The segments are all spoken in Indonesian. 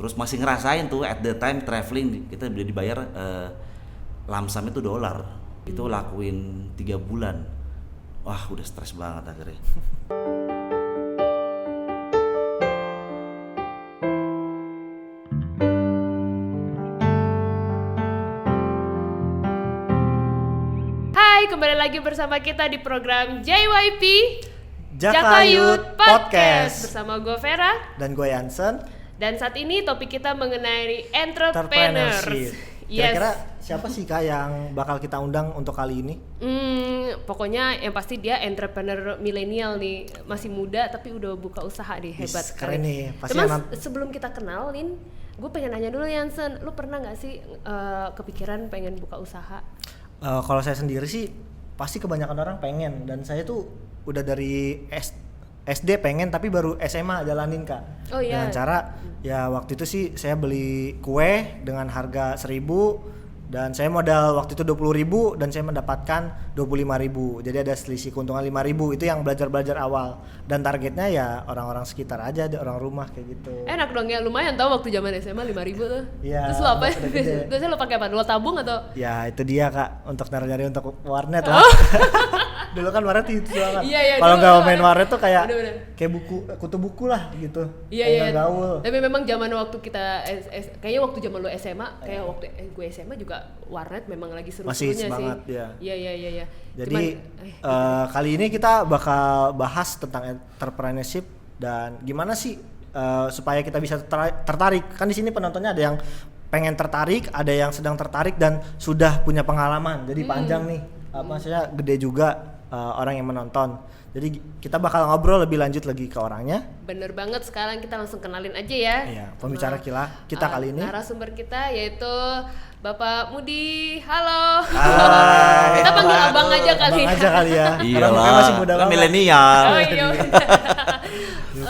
Terus masih ngerasain tuh at the time traveling kita udah dibayar lamsam itu dolar. Itu lakuin 3 bulan. Wah, udah stres banget akhirnya. Hai, kembali lagi bersama kita di program JYP Jakayut Podcast. bersama gue Vera. Dan gue Yansen. Dan saat ini topik kita mengenai Entrepreneurship. entrepreneurs. Kira-kira siapa sih Kak yang bakal kita undang untuk kali ini? Pokoknya yang pasti dia entrepreneur milenial nih, masih muda tapi udah buka usaha nih, hebat. Keren nih. Pasti Cuman sebelum kita kenalin, gue pengen nanya dulu Yansen, lu pernah nggak sih kepikiran pengen buka usaha? Kalau saya sendiri sih pasti kebanyakan orang pengen, dan saya tuh udah dari SD pengen tapi baru SMA jalanin Kak. Oh iya. Dengan cara ya waktu itu sih saya beli kue dengan harga 1.000 dan saya modal waktu itu 20.000 dan saya mendapatkan 25.000. Jadi ada selisih keuntungan 5.000. Itu yang belajar awal, dan targetnya ya orang-orang sekitar aja, orang rumah kayak gitu. Enak dong ya, lumayan tau waktu zaman SMA 5.000 tuh. Iya. Terus lo apa? Biasanya lo pakai apa? Lo tabung atau? Ya itu dia Kak, untuk nyari untuk warnet lah. Dulu kan warnet itu banget. Iya, kalau dulu nggak main warnet tuh kayak bener-bener. kayak kutu buku lah gitu. Iya. Gaul. Tapi memang zaman waktu kita kayaknya waktu zaman lo SMA, kayak waktu gue SMA juga warnet memang lagi seru-serunya sih. Masih banget ya. Iya. Jadi kali ini kita bakal bahas tentang entrepreneurship dan gimana sih supaya kita bisa tertarik. Kan di sini penontonnya ada yang pengen tertarik, ada yang sedang tertarik dan sudah punya pengalaman. Jadi panjang nih. Maksudnya gede juga orang yang menonton. Jadi kita bakal ngobrol lebih lanjut lagi ke orangnya. Bener banget, sekarang kita langsung kenalin aja ya. Iya, pembicara kita kali ini. Narasumber kita yaitu Bapak Mudi. Halo. Hai. Kita panggil abang aja kali. Abang aja kali ya. Iya Orang mukanya masih muda lah, kan banget. milenial. Oh iya.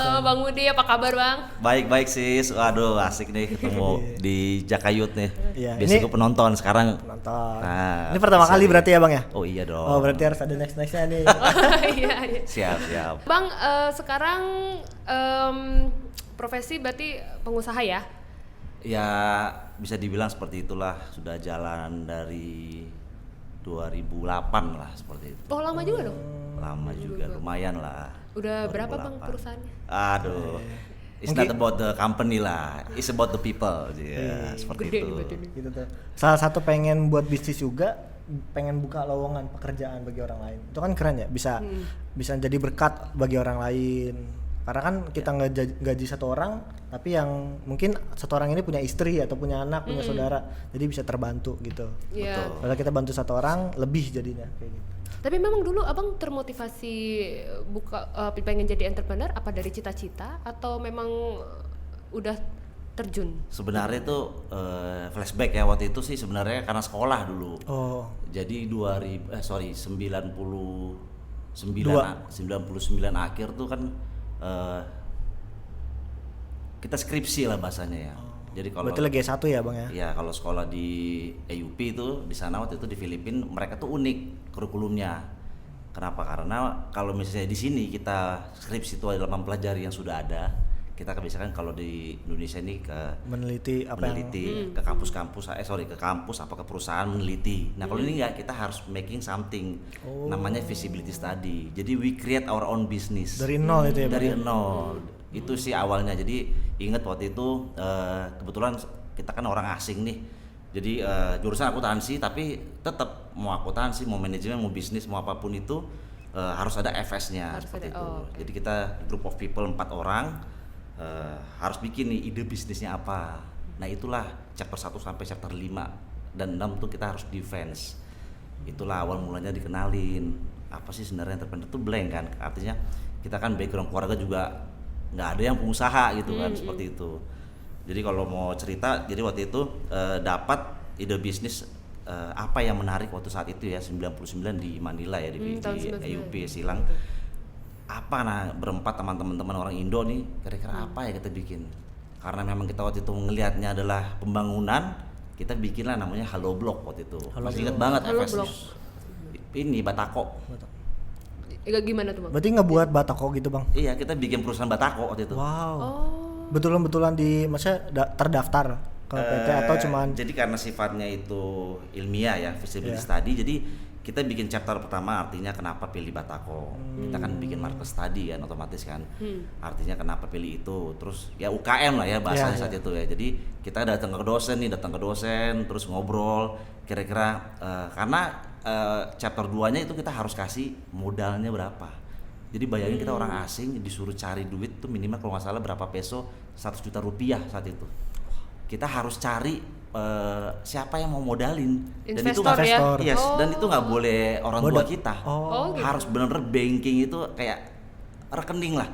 Bang Mudi, apa kabar Bang? Baik sis, waduh asik nih ketemu di Jakayut nih. Iya, Biasanya ini gue penonton, sekarang Nonton. Nah, Ini pertama kali bisa berarti ya Bang ya? Oh iya dong. Oh berarti harus ada nextnya nih. Iya. Siap. Bang, sekarang profesi berarti pengusaha ya? Ya bisa dibilang seperti itulah, sudah jalan dari 2008 lah seperti itu. Oh lama juga dong? Lama juga, lumayan lah. Udah 2008. berapa Bang perusahaannya? Aduh, it's not about the company lah, it's about the people. Ya, seperti Gede itu. nih berarti nih. Gitu tuh. Salah satu pengen buat bisnis juga, pengen buka lowongan pekerjaan bagi orang lain. Itu kan keren ya, bisa jadi berkat bagi orang lain. Karena kan kita gaji satu orang, tapi yang mungkin satu orang ini punya istri atau punya anak, punya saudara, jadi bisa terbantu gitu. Iya. Betul. Kalau kita bantu satu orang, lebih jadinya kayak gitu. Tapi memang dulu abang termotivasi pengen jadi entrepreneur apa dari cita-cita atau memang udah terjun? Sebenarnya itu flashback ya, waktu itu sih sebenarnya karena sekolah dulu. Oh. Jadi 99 akhir tuh kan kita skripsi lah bahasanya ya. Jadi kalau Berarti lagi S1 ya Bang ya? ya kalau sekolah di EUP itu di sana waktu itu di Filipina, mereka tuh unik kurikulumnya. Kenapa? Karena kalau misalnya di sini kita skripsi itu adalah mempelajari yang sudah ada. Kita kebiasaan kalau di Indonesia ini Meneliti ke kampus-kampus, ke kampus apa ke perusahaan meneliti. Nah kalau ini enggak, kita harus making something, namanya feasibility study. Jadi we create our own business dari nol itu ya Bang? dari nol. Itu sih awalnya. Jadi ingat waktu itu kebetulan kita kan orang asing nih. Jadi jurusan akuntansi, tapi tetap mau akuntansi, mau manajemen, mau bisnis, mau apapun itu harus ada FS-nya seperti itu. Okay. Jadi kita group of people 4 orang. Harus bikin nih ide bisnisnya apa. Nah itulah chapter 1 sampai chapter 5 dan 6 tuh kita harus defense. Itulah awal mulanya dikenalin apa sih sebenarnya entrepreneur itu blank kan, artinya kita kan background keluarga juga nggak ada yang pengusaha gitu kan, seperti itu. Jadi kalau mau cerita, jadi waktu itu dapat ide bisnis apa yang menarik waktu saat itu ya 99 di Manila ya di EUP Silang. Apa berempat teman-teman orang Indo nih kira-kira apa ya kita bikin, karena memang kita waktu itu ngelihatnya adalah pembangunan, kita bikinlah namanya Halo Block waktu itu. Masih ingat banget FS ini Batako. Gimana tuh Bang? Berarti ngebuat batako gitu Bang? Iya, kita bikin perusahaan Batako waktu itu. Wow. betulan maksudnya terdaftar ke PT atau cuman jadi karena sifatnya itu ilmiah ya, feasibility Iya. study, jadi kita bikin chapter pertama artinya kenapa pilih Batako. Kita kan bikin market study kan, otomatis kan. Artinya kenapa pilih itu. Terus ya UKM lah ya bahasanya Iya, saat itu ya. Jadi kita datang ke dosen, terus ngobrol kira-kira karena chapter 2-nya itu kita harus kasih modalnya berapa. Jadi bayangin kita orang asing disuruh cari duit tuh minimal kalau nggak salah berapa peso, 100 juta rupiah saat itu. Kita harus cari siapa yang mau modalin. Dan itu Investor ya? investor. Yes, dan itu nggak boleh orang tua Bodok. kita. Oh, gitu. Harus bener-bener banking itu kayak rekening lah.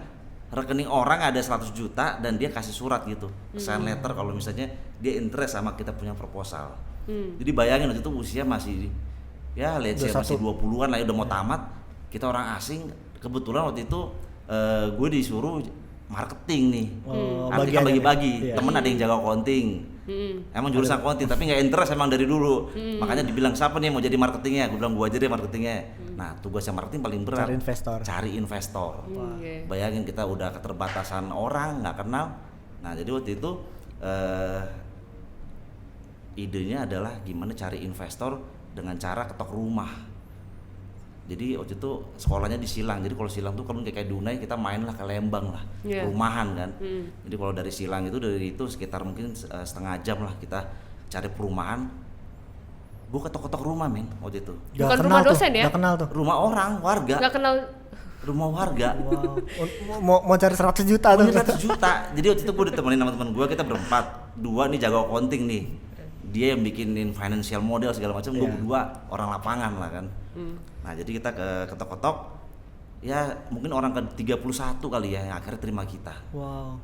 Rekening orang ada 100 juta dan dia kasih surat gitu. Sign letter kalau misalnya dia interest sama kita punya proposal. Jadi bayangin waktu itu usia masih ya let's say 21. masih 20-an lah ya, udah mau tamat. Kita orang asing, kebetulan waktu itu gue disuruh marketing nih. Artinya bagiannya bagi-bagi. nih. Iya. Temen ada yang jaga accounting. Emang jurusan accounting tapi nggak interest emang dari dulu. Makanya dibilang siapa nih yang mau jadi marketingnya? Gue bilang gua aja deh marketingnya. Nah, tugasnya marketing paling berat. Cari investor. Iya. Bayangin kita udah keterbatasan orang, nggak kenal. Nah, jadi waktu itu idenya adalah gimana cari investor dengan cara ketok rumah. Jadi waktu itu sekolahnya di Silang. Jadi kalau Silang tuh kalau kayak Dunai kita main lah ke Lembang lah, Yeah. rumahan kan. Jadi kalau dari Silang dari itu sekitar mungkin setengah jam lah kita cari perumahan. Gue ketok-ketok rumah men waktu itu. Bukan rumah dosen ya? Gak kenal tuh. Rumah orang, warga. Nggak kenal. Rumah warga. Wow. mau cari 100 juta tuh. Punya 100 juta. Jadi waktu itu gue ditemenin sama teman gue, kita berempat. 2 nih jago accounting nih. Dia yang bikinin financial model segala macam, gue Iya. berdua orang lapangan lah kan. Nah, jadi kita ketok-ketok ya mungkin orang ke 31 kali ya yang akhirnya terima kita. Wow.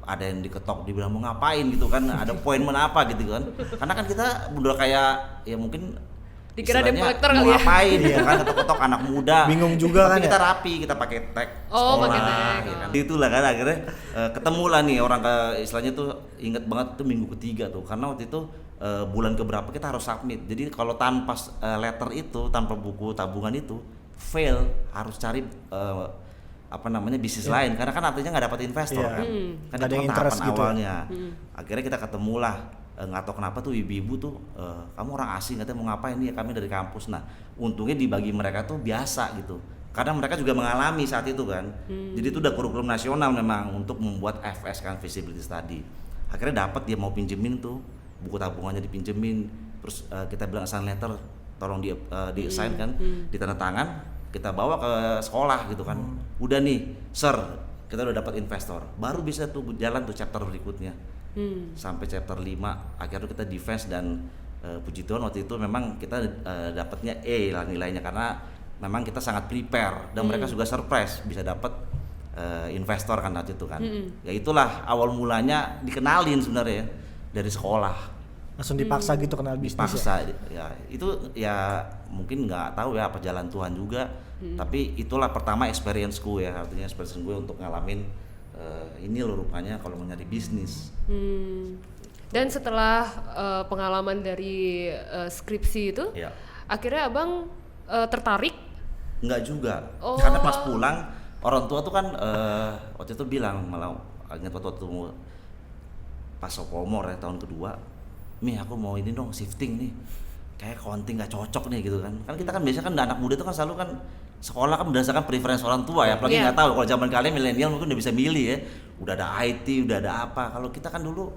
Ada yang diketok dibilang mau ngapain gitu kan, ada appointment apa gitu kan. Karena kan kita udah kayak ya mungkin Dikira debt istilahnya collector mau kali ya. ngapain gitu kan, ketok-ketok anak muda. Bingung juga Tapi kan kita ya? rapi, kita pakai tag Oh, sekolah, pakai tag. ya kan. Itulah kan akhirnya ketemu lah nih orang ke istilahnya tuh inget banget itu minggu ketiga tuh karena waktu itu bulan keberapa kita harus submit. Jadi kalau tanpa letter itu, tanpa buku tabungan itu fail, harus cari apa namanya bisnis lain karena kan artinya nggak dapat investor Iya. kan. Kan Nggak ada itu yang kan interest tahapan gitu ya. awalnya. Akhirnya kita ketemu lah nggak tahu kenapa tuh ibu-ibu tuh kamu orang asing katanya mau ngapain nih, kami dari kampus. Nah untungnya dibagi mereka tuh biasa gitu karena mereka juga mengalami saat itu kan. Jadi itu udah kurikulum nasional memang untuk membuat FS kan, feasibility study. Akhirnya dapat dia mau pinjemin tuh buku tabungannya dipinjemin, terus kita bilang assign letter tolong di assign kan, ditanda tangan, kita bawa ke sekolah gitu kan. Udah nih sir, kita udah dapat investor, baru bisa tuh jalan tuh chapter berikutnya. Sampai chapter 5 akhirnya kita defense dan puji Tuhan waktu itu memang kita dapatnya A lah nilainya karena memang kita sangat prepare dan mereka juga surprise bisa dapat investor kan waktu itu kan. Ya itulah awal mulanya dikenalin sebenarnya ya, dari sekolah. Langsung dipaksa gitu kenal bisnis. Dipaksa ya itu ya mungkin nggak tahu ya apa jalan Tuhan juga. Tapi itulah pertama experience-ku ya, artinya experience gue untuk ngalamin ini loh rupanya kalau mau nyari bisnis. Dan setelah pengalaman dari skripsi itu, Ya. akhirnya abang tertarik. Enggak juga. Oh. Karena pas pulang orang tua tuh kan waktu itu bilang, malah ingat waktu pas sophomore ya tahun kedua, "Mi, aku mau ini dong shifting nih. Kayak accounting gak cocok nih gitu kan." Kan kita kan biasanya kan anak muda tuh kan selalu kan sekolah kan berdasarkan preference orang tua ya, apalagi Iya. nggak tahu kalau zaman kalian milenial mungkin udah bisa milih ya. Udah ada IT, udah ada apa. Kalau kita kan dulu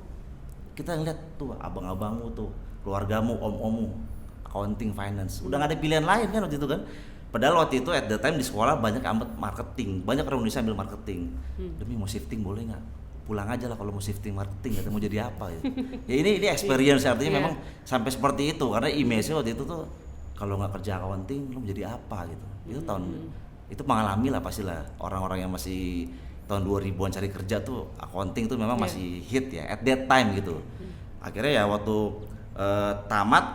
kita ngeliat tuh abang-abangmu tuh, keluargamu, om-ommu, accounting, finance. Udah nggak ada pilihan lain kan waktu itu kan. Padahal waktu itu at the time di sekolah banyak amat marketing, banyak orang Indonesia ambil marketing. Demi mau shifting boleh nggak? Pulang aja lah kalau mau shifting marketing, atau mau jadi apa ya. Ya ini experience artinya Iya. memang sampai seperti itu karena image-nya waktu itu tuh kalau nggak kerja accounting lu menjadi apa gitu. Itu itu mengalami lah pastilah orang-orang yang masih tahun 2000-an cari kerja tuh accounting tuh memang Iya. masih hit ya at that time gitu. Akhirnya ya waktu tamat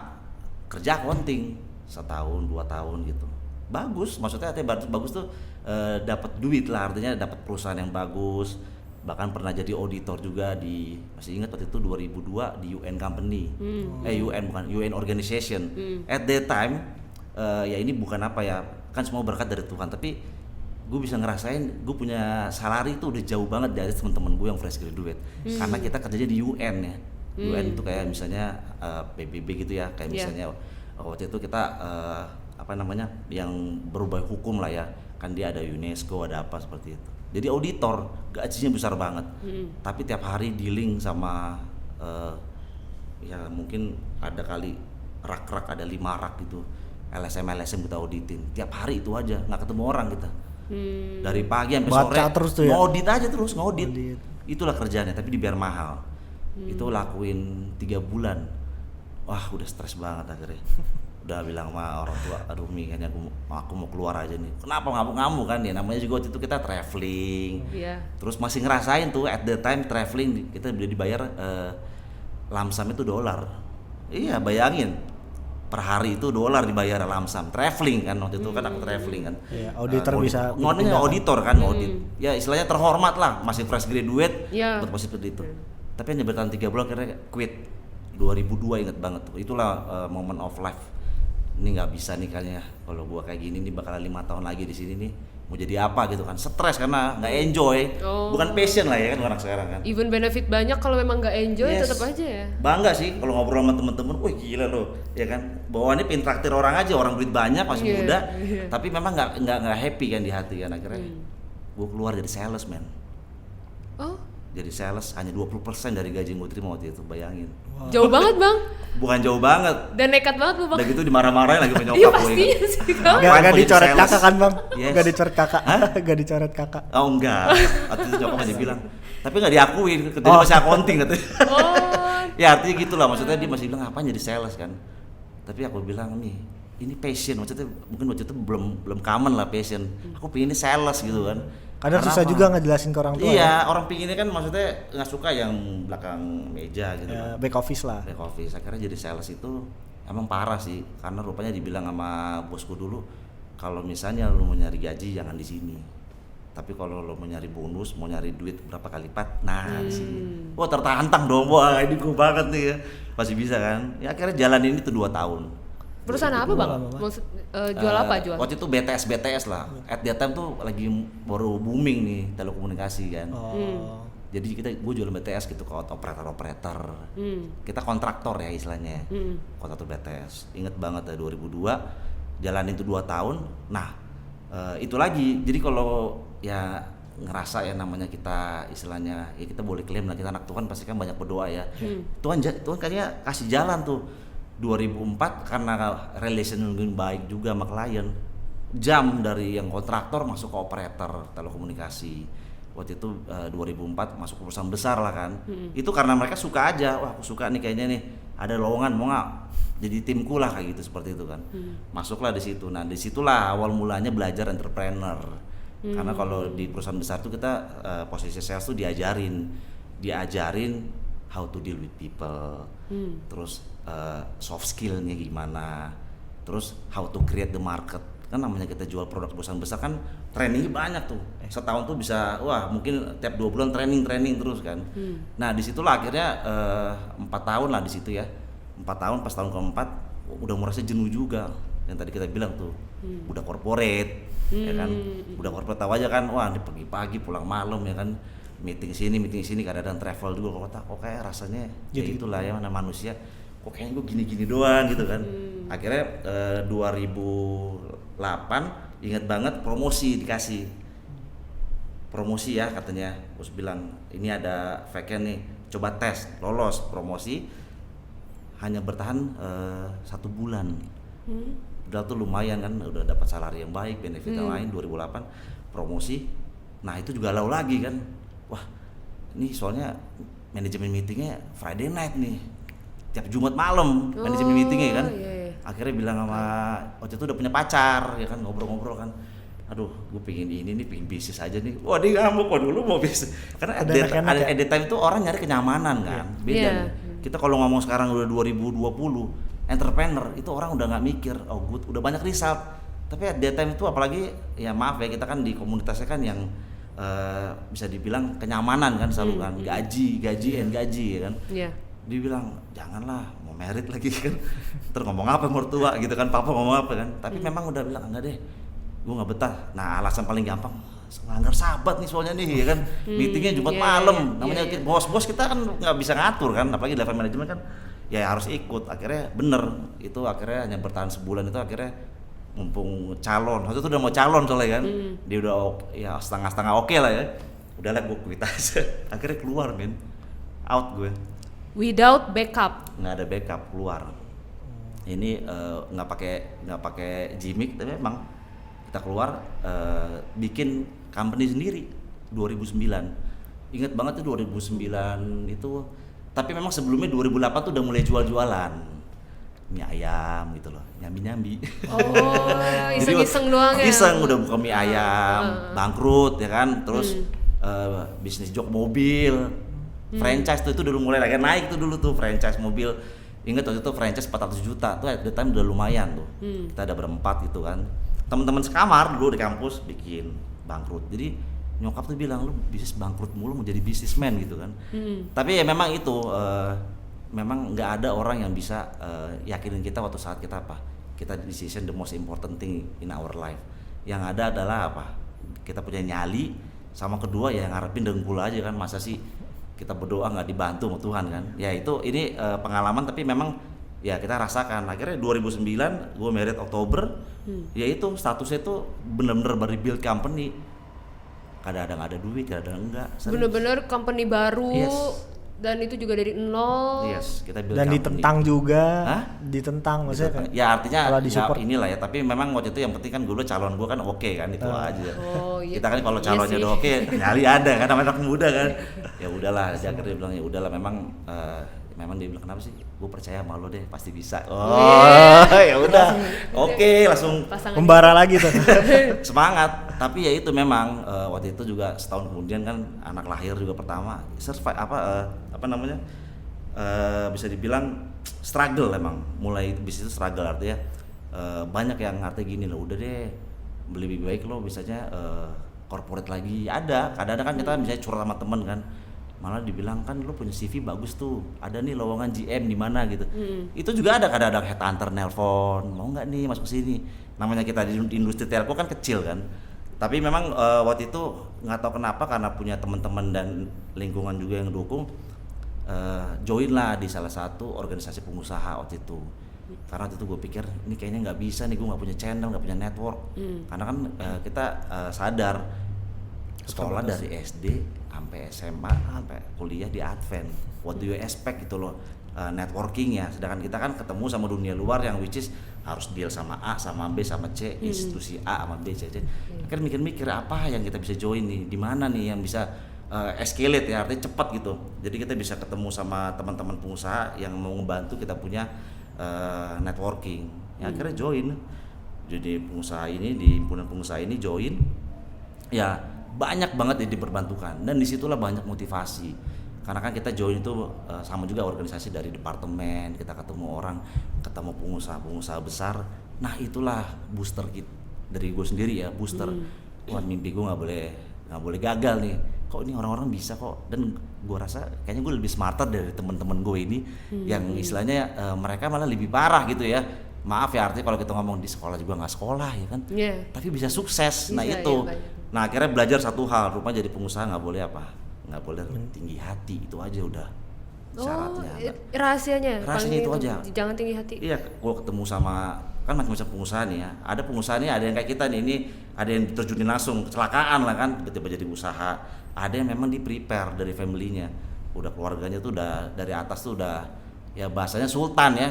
kerja accounting 1 tahun 2 tahun gitu. Bagus, maksudnya artinya bagus tuh dapat duit lah, artinya dapat perusahaan yang bagus. Bahkan pernah jadi auditor juga di, masih ingat waktu itu 2002 di UN company. UN bukan UN organization. At that time ya ini bukan apa ya, kan semua berkat dari Tuhan, tapi gue bisa ngerasain gue punya salary itu udah jauh banget dari teman-teman gue yang fresh graduate. Karena kita kerjanya di UN ya. UN itu kayak misalnya PBB gitu ya, kayak misalnya waktu itu kita apa namanya yang berubah hukum lah ya, kan dia ada UNESCO, ada apa seperti itu. Jadi auditor gajinya besar banget, tapi tiap hari dealing sama ya mungkin ada kali rak-rak ada 5 rak gitu, LSM kita auditin tiap hari itu aja, nggak ketemu orang kita. Dari pagi sampai Baca sore terus tuh ya? ngaudit aja terus ngaudit. Audit. Itulah kerjanya, tapi dibayar mahal. Itu lakuin 3 bulan, wah udah stres banget akhirnya. Udah bilang sama orang tua, aduh Mi, kayaknya aku mau keluar aja nih. Kenapa ngamuk-ngamuk kan ya, namanya juga waktu itu kita traveling. Terus masih ngerasain tuh at the time traveling kita udah dibayar lamsam itu $. Iya bayangin, per hari itu $, dibayar lamsam. Traveling kan waktu itu kan aku traveling kan. Iya, auditor bisa ngomongnya auditor kan, audit. Ya istilahnya terhormat lah, masih fresh graduate buat posisi seperti itu. Tapi hanya bertahan 3 bulan akhirnya quit. 2002 inget banget tuh. Itulah moment of life. Ini nggak bisa nih kayaknya kalau gua kayak gini nih bakal 5 tahun lagi di sini nih. Mau jadi apa gitu kan, stres karena nggak enjoy, bukan passion lah ya kan orang sekarang kan. Even benefit banyak kalau memang nggak enjoy tetap aja ya. Bangga sih kalau ngobrol sama temen-temen, wih gila loh, ya kan. Bawaannya pengen traktir orang aja, orang duit banyak masih muda, tapi memang nggak happy kan di hati kan akhirnya. Gue keluar jadi sales man. Jadi sales hanya 20% dari gaji gue terima waktu itu, bayangin. Jauh banget bang. Bukan jauh banget. Dan nekat banget lu bang. Udah gitu dimarah-marahin lagi sama Iya nyokap gue. pastinya sih kamu. Gak dicoret kakak kan bang? Yes. Gak dicoret kakak? Gak dicoret kakak? Oh enggak, waktu itu nyokap masih bilang, tapi nggak diakuin, jadi masih accounting katanya. Ya artinya gitulah, maksudnya dia masih bilang ngapain jadi sales kan. Tapi aku bilang nih, ini passion, maksudnya mungkin waktu itu belum common lah passion. Aku pengen ini sales gitu kan. Kadang susah juga ngejelasin ke orang tua. Iya, orang pinginnya kan maksudnya nggak suka yang belakang meja gitu kan. Back office lah. Back office, akhirnya jadi sales itu emang parah sih, karena rupanya dibilang sama bosku dulu, kalau misalnya lu mau nyari gaji jangan di sini. Tapi kalau lo mau nyari bonus, mau nyari duit berapa kali lipat, nah di sini. Wah tertantang dong, wah ini gue banget nih ya, masih bisa kan? Ya akhirnya jalanin itu 2 tahun. Perusahaan apa bang? Maksud jual apa jual? Waktu itu BTS lah. At that time tuh lagi baru booming nih telekomunikasi kan. Jadi gue jual BTS gitu ke operator. Kita kontraktor ya istilahnya. Kontraktor BTS. Ingat banget ya 2002 jalanin itu 2 tahun. Nah itu lagi. Jadi kalau ya ngerasa ya namanya kita istilahnya ya kita boleh klaim lah kita anak Tuhan, pasti kan banyak berdoa ya. Tuhan kayaknya kasih jalan tuh. 2004 karena relation baik juga sama klien, jam dari yang kontraktor masuk ke operator telekomunikasi. Waktu itu 2004 masuk ke perusahaan besar lah kan. Itu karena mereka suka aja, wah aku suka nih kayaknya nih, ada lowongan mau nggak jadi timku lah kayak gitu, seperti itu kan. Masuklah di situ. Nah disitulah awal mulanya belajar entrepreneur. Karena kalau di perusahaan besar tuh kita posisi sales tuh diajarin how to deal with people, terus soft skillnya gimana, terus how to create the market. Kan namanya kita jual produk perusahaan besar kan trainingnya banyak tuh, setahun tuh bisa wah mungkin tiap 2 bulan training terus kan. Nah disitulah akhirnya 4 tahun lah di situ ya, 4 tahun, pas tahun keempat udah merasa jenuh juga yang tadi kita bilang tuh, udah corporate ya kan, udah corporate tahu aja kan, wah ini pagi-pagi pulang malam ya kan, meeting sini kadang-kadang travel juga kok kayak rasanya ya itulah ya mana manusia, kok kayaknya gue gini-gini doang gitu kan. Akhirnya 2008 ingat banget dikasih promosi ya katanya, bos bilang ini ada vacant nih, coba tes, lolos promosi, hanya bertahan 1 bulan. Udah tuh lumayan kan, udah dapat salary yang baik, benefit yang lain. 2008 promosi, nah itu juga lau lagi kan, wah ini soalnya manajemen meetingnya Friday night nih, tiap Jumat malam manajemen meetingnya kan. Akhirnya bilang sama waktu itu udah punya pacar ya kan, ngobrol-ngobrol kan, aduh gue pengen pengen bisnis aja nih. Wah dia ngamuk, waduh lu mau bisnis, karena at that time itu orang nyari kenyamanan kan. Beda kita kalau ngomong sekarang udah 2020 entrepreneur itu orang udah nggak mikir, oh good udah banyak result. Tapi at that time itu apalagi ya maaf ya, kita kan di komunitasnya kan yang bisa dibilang kenyamanan kan selalu kan, gaji ya kan. Dia bilang janganlah mau merit lagi kan, terus ngomong apa mertua gitu kan, papa ngomong apa kan. Tapi memang udah bilang enggak deh, gue nggak betah. Nah alasan paling gampang, melanggar sahabat nih soalnya nih, ya kan. Meetingnya Jumat malam, namanya bos-bos kita kan nggak bisa ngatur kan, apalagi level manajemen kan, ya harus ikut. Akhirnya bener, itu akhirnya hanya bertahan sebulan itu akhirnya mumpung calon, waktu itu udah mau calon soalnya kan, dia udah ya setengah-setengah oke lah ya, udahlah gue quit aja. Akhirnya keluar men, out gue, Without backup. nggak ada backup, keluar. Ini nggak pakai gimmick, tapi memang kita keluar bikin company sendiri 2009. Ingat banget tuh 2009 itu, tapi memang sebelumnya 2008 tuh udah mulai jual-jualan mie ayam gitu loh, nyambi-nyambi. Oh, iseng-iseng doang ya. Iseng udah buka mie ayam, bangkrut ya kan, terus bisnis jok mobil, franchise tuh itu dulu mulai lagi naik tuh dulu tuh franchise mobil. Ingat waktu itu franchise 400 juta tuh at the time udah lumayan tuh. Kita ada berempat gitu kan. Teman-teman sekamar dulu di kampus bikin bangkrut. Jadi nyokap tuh bilang lu bisnis bangkrut mulu mau jadi businessman gitu kan. Tapi ya memang itu memang nggak ada orang yang bisa yakinin kita waktu saat kita apa, kita decision the most important thing in our life. Yang ada adalah apa, kita punya nyali, sama kedua ya ngarepin dengkul aja kan. Masa sih kita berdoa nggak dibantu sama Tuhan kan. Ya itu ini pengalaman, tapi memang ya kita rasakan. Akhirnya 2009 gue married Oktober, ya itu statusnya itu bener-bener baru build company, kadang-kadang ada duit, kadang-kadang enggak. Bener-bener company baru. Yes. Dan itu juga dari nol. Yes, kita build Dan company. ditentang juga. Hah? Ditentang maksudnya kan. Ya artinya kalau ya disupport. inilah ya, tapi memang waktu itu yang penting kan gue calon gue kan oke kan, itu aja. Oh, iya. Kita kan kalau Iya calonnya sih. udah oke, nyali ada kan, namanya anak muda kan. Ya udahlah, Jagger dia bilang ya udahlah, memang dia bilang kenapa sih? Gue percaya sama lo deh, pasti bisa. Oh, ya udah. Oke, langsung Pasangan Membara lagi tuh. semangat. Tapi ya itu memang waktu itu juga setahun kemudian kan anak lahir juga pertama, apa namanya? Bisa dibilang struggle emang, mulai bisnis itu struggle, artinya banyak yang artinya gini loh, udah deh lebih baik lo misalnya corporate lagi. Ada kadang-kadang kan kita misalnya curhat sama temen kan, malah dibilang kan lo punya CV bagus tuh, ada nih lowongan GM di mana gitu. Itu juga ada kadang-kadang headhunter nelpon, mau nggak nih masuk sini. Namanya kita di industri telco kan kecil kan, tapi memang waktu itu nggak tahu kenapa, karena punya teman-teman dan lingkungan juga yang dukung, join lah di salah satu organisasi pengusaha waktu itu. Karena waktu itu gue pikir ini kayaknya nggak bisa nih, gue nggak punya channel, nggak punya network. Karena kan kita sadar sekolah dari SD sampai SMA sampai kuliah di Advent, what do you expect gitu loh, networking ya. Sedangkan kita kan ketemu sama dunia luar yang which is harus deal sama A sama B sama C, institusi A sama B C. Kan mikir-mikir apa yang kita bisa join nih, di mana nih yang bisa escalate ya, artinya cepat gitu. Jadi kita bisa ketemu sama teman-teman pengusaha yang mau membantu kita punya networking. Ya akhirnya join. Jadi pengusaha ini di himpunan pengusaha ini join. Ya banyak banget yang diperbantukan, dan disitulah banyak motivasi. Karena kan kita join itu sama juga organisasi dari departemen, kita ketemu orang, ketemu pengusaha-pengusaha besar. Nah itulah booster kita, dari gue sendiri ya, booster. Wah mimpi gue nggak boleh gagal nih. Kok ini orang-orang bisa kok, dan gue rasa kayaknya gue lebih smarter dari teman-teman gue ini, yang istilahnya mereka malah lebih parah gitu ya. Maaf ya, artinya kalau kita ngomong di sekolah juga nggak sekolah ya kan, tapi bisa sukses. Nah itu, nah akhirnya belajar satu hal, rupanya jadi pengusaha nggak boleh apa, nggak boleh tinggi hati, itu aja udah syaratnya. Rahasianya Rahasianya itu aja. Jangan tinggi hati. Iya, gue ketemu sama kan macam-macam pengusaha nih ya. Ada pengusaha nih, ada yang kayak kita nih, ini ada yang terjunin langsung kecelakaan lah kan, tiba-tiba jadi usaha. Ada yang memang di prepare dari family-nya, udah keluarganya tuh udah dari atas tuh udah ya bahasanya sultan ya,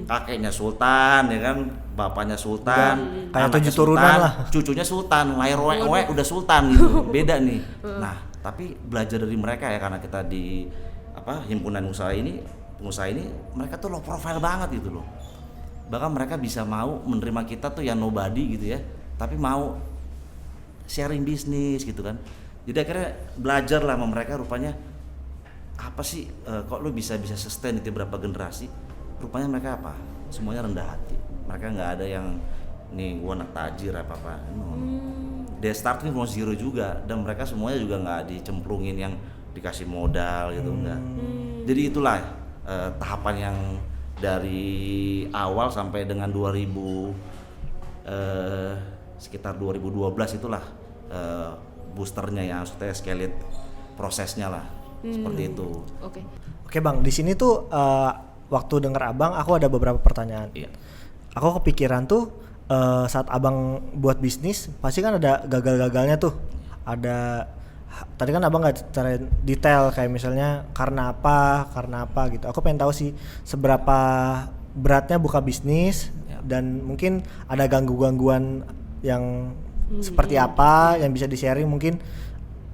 kakeknya sultan ya kan, bapaknya sultan, kayak anaknya 7 turunan sultan, lah. cucunya sultan, lahir udah sultan gitu, beda nih. Nah tapi belajar dari mereka ya, karena kita di himpunan pengusaha ini mereka tuh low profile banget gitu loh. Bahkan mereka bisa mau menerima kita tuh yang nobody gitu ya, tapi mau sharing bisnis gitu kan. Jadi akhirnya belajar lah sama mereka, rupanya apa sih kok lu bisa sustain itu berapa generasi. Rupanya mereka apa, semuanya rendah hati. Mereka nggak ada yang nih gua anak tajir apa no. They starting from zero juga, dan mereka semuanya juga nggak dicemplungin yang dikasih modal gitu, enggak. Jadi itulah tahapan yang dari awal sampai dengan 2015 sekitar 2012 itulah boosternya ya, maksudnya escalate prosesnya lah, seperti itu. Oke. Oke Bang, di sini tuh waktu denger Abang aku ada beberapa pertanyaan. Iya. Aku kepikiran tuh saat Abang buat bisnis pasti kan ada gagal-gagalnya tuh. Ada tadi kan Abang nggak secara detail kayak misalnya karena apa gitu. Aku pengen tahu sih seberapa beratnya buka bisnis Ya. dan mungkin ada gangguan-gangguan yang seperti apa yang bisa di-sharing mungkin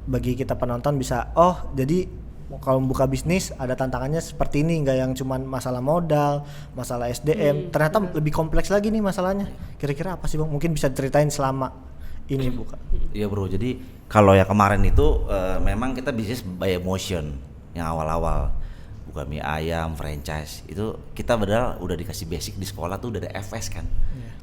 bagi kita penonton bisa jadi kalau buka bisnis ada tantangannya seperti ini, nggak yang cuman masalah modal, masalah SDM, ternyata lebih kompleks lagi nih masalahnya. Kira-kira apa sih Bang? Mungkin bisa ceritain selama ini buka. Iya bro, jadi kalau yang kemarin itu memang kita bisnis by emotion yang awal-awal buka mie ayam, franchise itu kita padahal udah dikasih basic di sekolah tuh udah ada FS kan,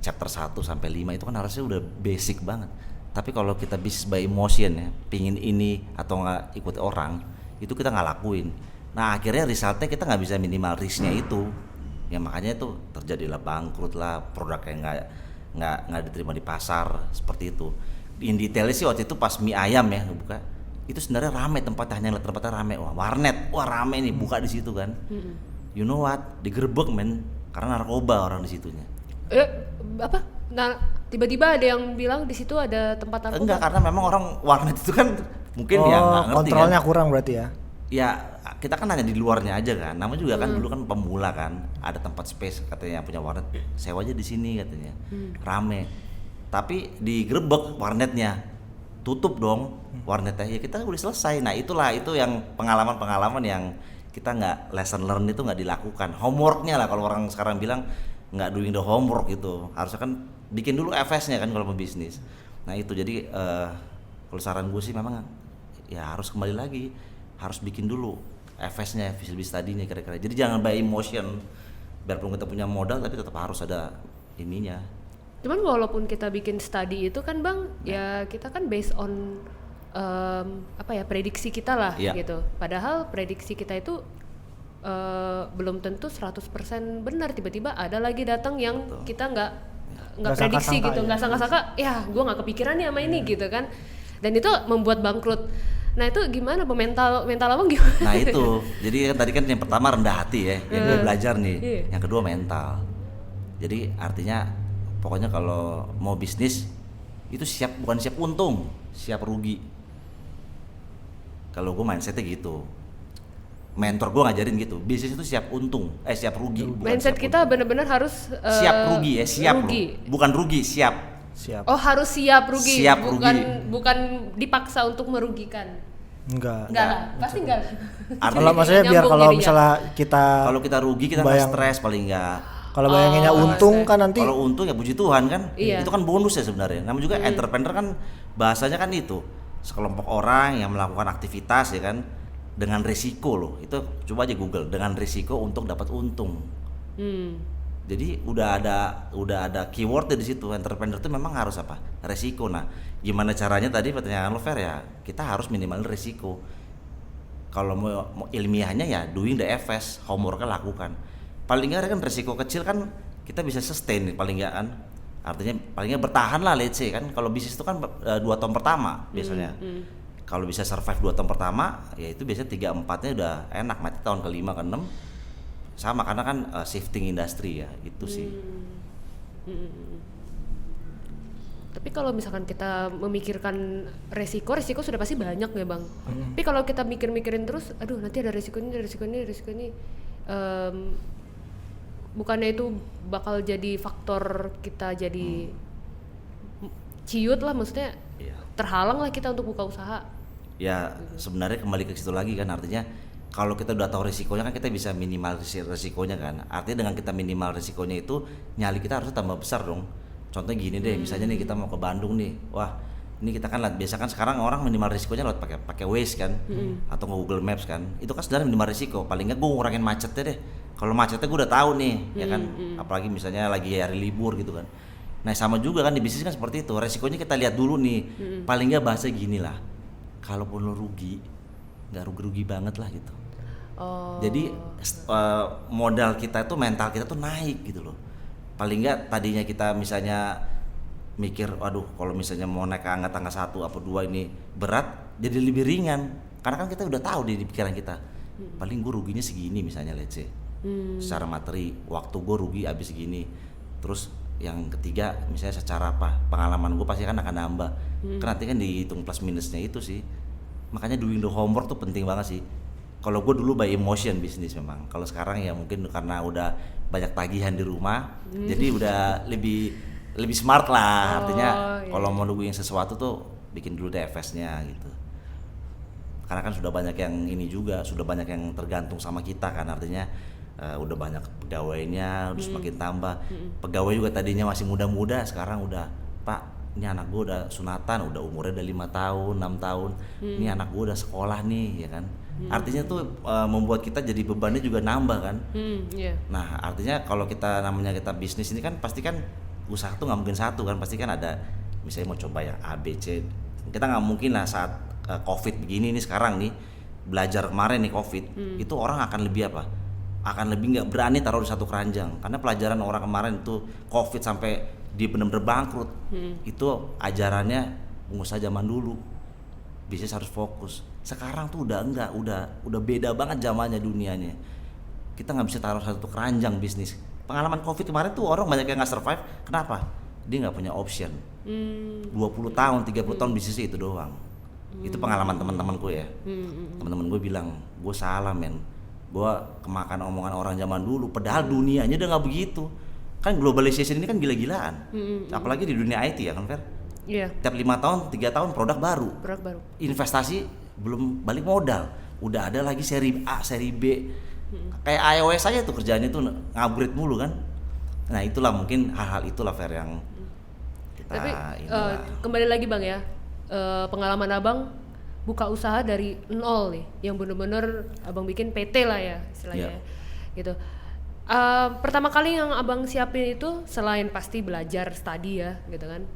chapter 1 sampai 5 itu kan harusnya udah basic banget. Tapi kalau kita bisnis by emotion ya, pingin ini atau nggak ikut orang, itu kita nggak lakuin. Nah akhirnya resultnya kita nggak bisa minimal risknya itu, ya makanya itu terjadilah bangkrut lah, produk yang nggak diterima di pasar seperti itu. In detailnya sih waktu itu pas mie ayam ya buka, itu sebenarnya rame tempatnya, hanya tempatnya rame, warnet, rame nih buka di situ kan. You know what, digerebek men, karena narkoba orang di situnya. Apa? Nah, tiba-tiba ada yang bilang di situ ada tempat narkoba. Enggak, karena memang orang warnet itu kan mungkin ya nggak ngerti kontrolnya kan. kurang berarti ya. Ya kita kan hanya di luarnya aja kan, namanya juga kan dulu kan pemula kan, ada tempat space katanya yang punya warnet, sewa aja di sini katanya, rame. Tapi digerebek warnetnya, tutup dong warnetnya, ya kita udah selesai. Nah itu yang pengalaman yang kita nggak lesson learn itu nggak dilakukan, homeworknya lah kalau orang sekarang bilang nggak doing the homework gitu, harusnya kan bikin dulu FS-nya kan kalau mau bisnis. Nah itu jadi kalau saran gue sih memang ya harus kembali lagi, harus bikin dulu FS-nya, feasibility study-nya kira-kira. Jadi jangan by emotion, biarpun kita punya modal tapi tetap harus ada ininya. Cuman walaupun kita bikin study itu kan Bang, ya kita kan based on prediksi kita lah gitu. Padahal prediksi kita itu belum tentu 100% benar, tiba-tiba ada lagi datang yang kita nggak prediksi gitu, nggak sangka-sangka, ya gue nggak kepikiran nih sama ini gitu kan, dan itu membuat bangkrut. Nah itu gimana, mental abang gimana? Nah itu, jadi kan tadi kan yang pertama rendah hati ya, yang gue belajar nih, yang kedua mental. Jadi artinya pokoknya kalau mau bisnis itu bukan siap untung, siap rugi. Kalau gue mindsetnya gitu. Mentor gue ngajarin gitu, bisnis itu siap untung, siap rugi. Mindset kita benar-benar harus siap rugi ya, siap rugi. Bukan rugi, siap. Oh harus siap rugi, siap bukan dipaksa untuk merugikan. Enggak lah, pasti enggak. Kalau maksudnya biar kalau misalnya kalau kita rugi kita nggak stres paling enggak. Kalau bayanginnya untung kan nanti. Kalau untung ya puji Tuhan kan, itu kan bonus ya sebenarnya. Namanya juga entrepreneur kan bahasanya kan itu sekelompok orang yang melakukan aktivitas ya kan, dengan risiko loh. Itu coba aja Google, dengan risiko untuk dapat untung. Jadi udah ada keyword di situ. Entrepreneur itu memang harus apa? Resiko. Nah, gimana caranya tadi pertanyaan lo Fer ya? Kita harus minimal resiko. Kalau mau ilmiahnya ya doing the FS, homeworknya lakukan. Paling nggak kan resiko kecil kan kita bisa sustain paling nggak kan. Artinya paling nggak bertahan lah, let's say kan. Kalau bisnis itu kan 2 tahun pertama biasanya. Kalau bisa survive 2 tahun pertama, ya itu biasanya 3-4-nya udah enak, mati tahun ke-5 ke-6 sama, karena kan shifting industri ya, itu sih. Tapi kalau misalkan kita memikirkan resiko sudah pasti banyak ya Bang. Tapi kalau kita mikirin terus, aduh nanti ada resiko ini, bukannya itu bakal jadi faktor kita jadi ciut lah, maksudnya terhalang lah kita untuk buka usaha. Ya sebenarnya kembali ke situ lagi kan, artinya kalau kita udah tahu risikonya kan kita bisa minimalisir risikonya kan. Artinya dengan kita minimal risikonya itu, nyali kita harusnya tambah besar dong. Contohnya gini deh, misalnya nih kita mau ke Bandung nih, wah ini kita kan lihat, biasa kan sekarang orang minimal risikonya lewat pakai Waze kan, atau Google Maps kan. Itu kan sebenarnya minimal risiko. Paling nggak gue ngurangin macetnya deh. Kalau macetnya gue udah tahu nih, ya kan. Apalagi misalnya lagi hari libur gitu kan. Nah sama juga kan di bisnis kan seperti itu. Resikonya kita lihat dulu nih. Paling nggak bahasa gini lah. Kalaupun lo rugi, nggak rugi-rugi banget lah gitu. Jadi modal kita itu, mental kita tuh naik gitu loh. Paling nggak tadinya kita misalnya mikir, waduh kalau misalnya mau naik ke angka 1 apa 2 ini berat, jadi lebih ringan. Karena kan kita udah tahu di pikiran kita, paling gue ruginya segini misalnya let's say. Secara materi, waktu gue rugi habis segini. Terus yang ketiga misalnya secara pengalaman gue pasti kan akan nambah. Kan nanti kan dihitung plus minusnya itu sih. Makanya doing the homework tuh penting banget sih. Kalau gue dulu by emotion bisnis memang. Kalau sekarang ya mungkin karena udah banyak tagihan di rumah, jadi udah lebih smart lah. Artinya kalau mau nungguin sesuatu tuh bikin dulu DFS-nya gitu. Karena kan sudah banyak yang ini juga, sudah banyak yang tergantung sama kita kan, artinya udah banyak pegawainya, udah semakin tambah. Pegawai juga tadinya masih muda-muda, sekarang udah, Pak, ini anak gue udah sunatan, udah umurnya udah 5 tahun, 6 tahun, ini anak gue udah sekolah nih, ya kan. Artinya tuh membuat kita jadi bebannya juga nambah kan. Nah artinya kalau kita namanya kita bisnis ini kan pasti kan usaha tuh nggak mungkin satu kan, pasti kan ada misalnya mau coba yang A, B, C. Kita nggak mungkin lah saat COVID begini nih sekarang nih, belajar kemarin nih COVID, itu orang akan lebih apa? Akan lebih nggak berani taruh di satu keranjang, karena pelajaran orang kemarin itu COVID sampai dia benar-benar bangkrut, itu ajarannya pengusaha zaman dulu, bisnis harus fokus. Sekarang tuh udah enggak, udah beda banget zamannya, dunianya. Kita nggak bisa taruh satu keranjang bisnis. Pengalaman COVID kemarin tuh orang banyak yang nggak survive, kenapa? Dia nggak punya option. 20 tahun, 30 tahun bisnisnya itu doang. Itu pengalaman teman-temanku ya. Teman-teman gue bilang, gue salah men, gue kemakan omongan orang zaman dulu, padahal dunianya udah nggak begitu. Kan globalization ini kan gila-gilaan. Apalagi di dunia IT ya kan Fer. Tiap 5 tahun, 3 tahun produk baru. Investasi belum balik modal, udah ada lagi seri A, seri B. Kayak iOS aja tuh kerjaannya tuh ngupgrade mulu kan. Nah itulah mungkin hal-hal itulah Fer yang kita. Tapi kembali lagi Bang ya, pengalaman Abang buka usaha dari nol nih, yang bener-bener Abang bikin PT lah ya istilahnya, gitu. Pertama kali yang Abang siapin itu selain pasti belajar study ya gitu kan,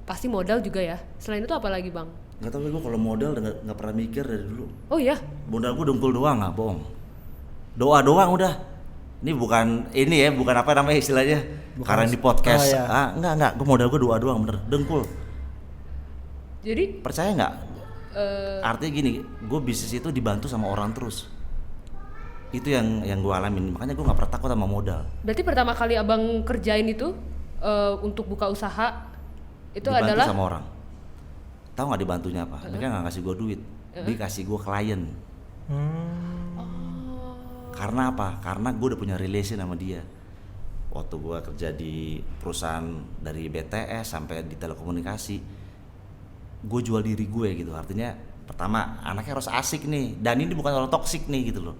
pasti modal juga ya. Selain itu apa lagi Bang? Nggak tahu gue kalau modal nggak pernah mikir dari dulu. Oh iya? Modal gue dengkul doang, nggak bohong. Doa doang udah. Ini bukan ini ya, bukan apa namanya istilahnya. Karena di podcast. Enggak. Gue modal gue doa doang bener, dengkul. Jadi? Percaya nggak? Artinya gini, gue bisnis itu dibantu sama orang terus. Itu yang gue alamin. Makanya gue nggak pernah takut sama modal. Berarti pertama kali Abang kerjain itu untuk buka usaha itu dibantu adalah sama orang. Tahu nggak dibantunya apa? Mereka nggak ngasih gue duit, dia kasih gue klien. Karena apa? Karena gue udah punya relation sama dia. Waktu gue kerja di perusahaan dari BTS sampai di telekomunikasi, gue jual diri gue gitu. Artinya pertama anaknya harus asik nih. Dani ini bukan orang toksik nih gitu loh.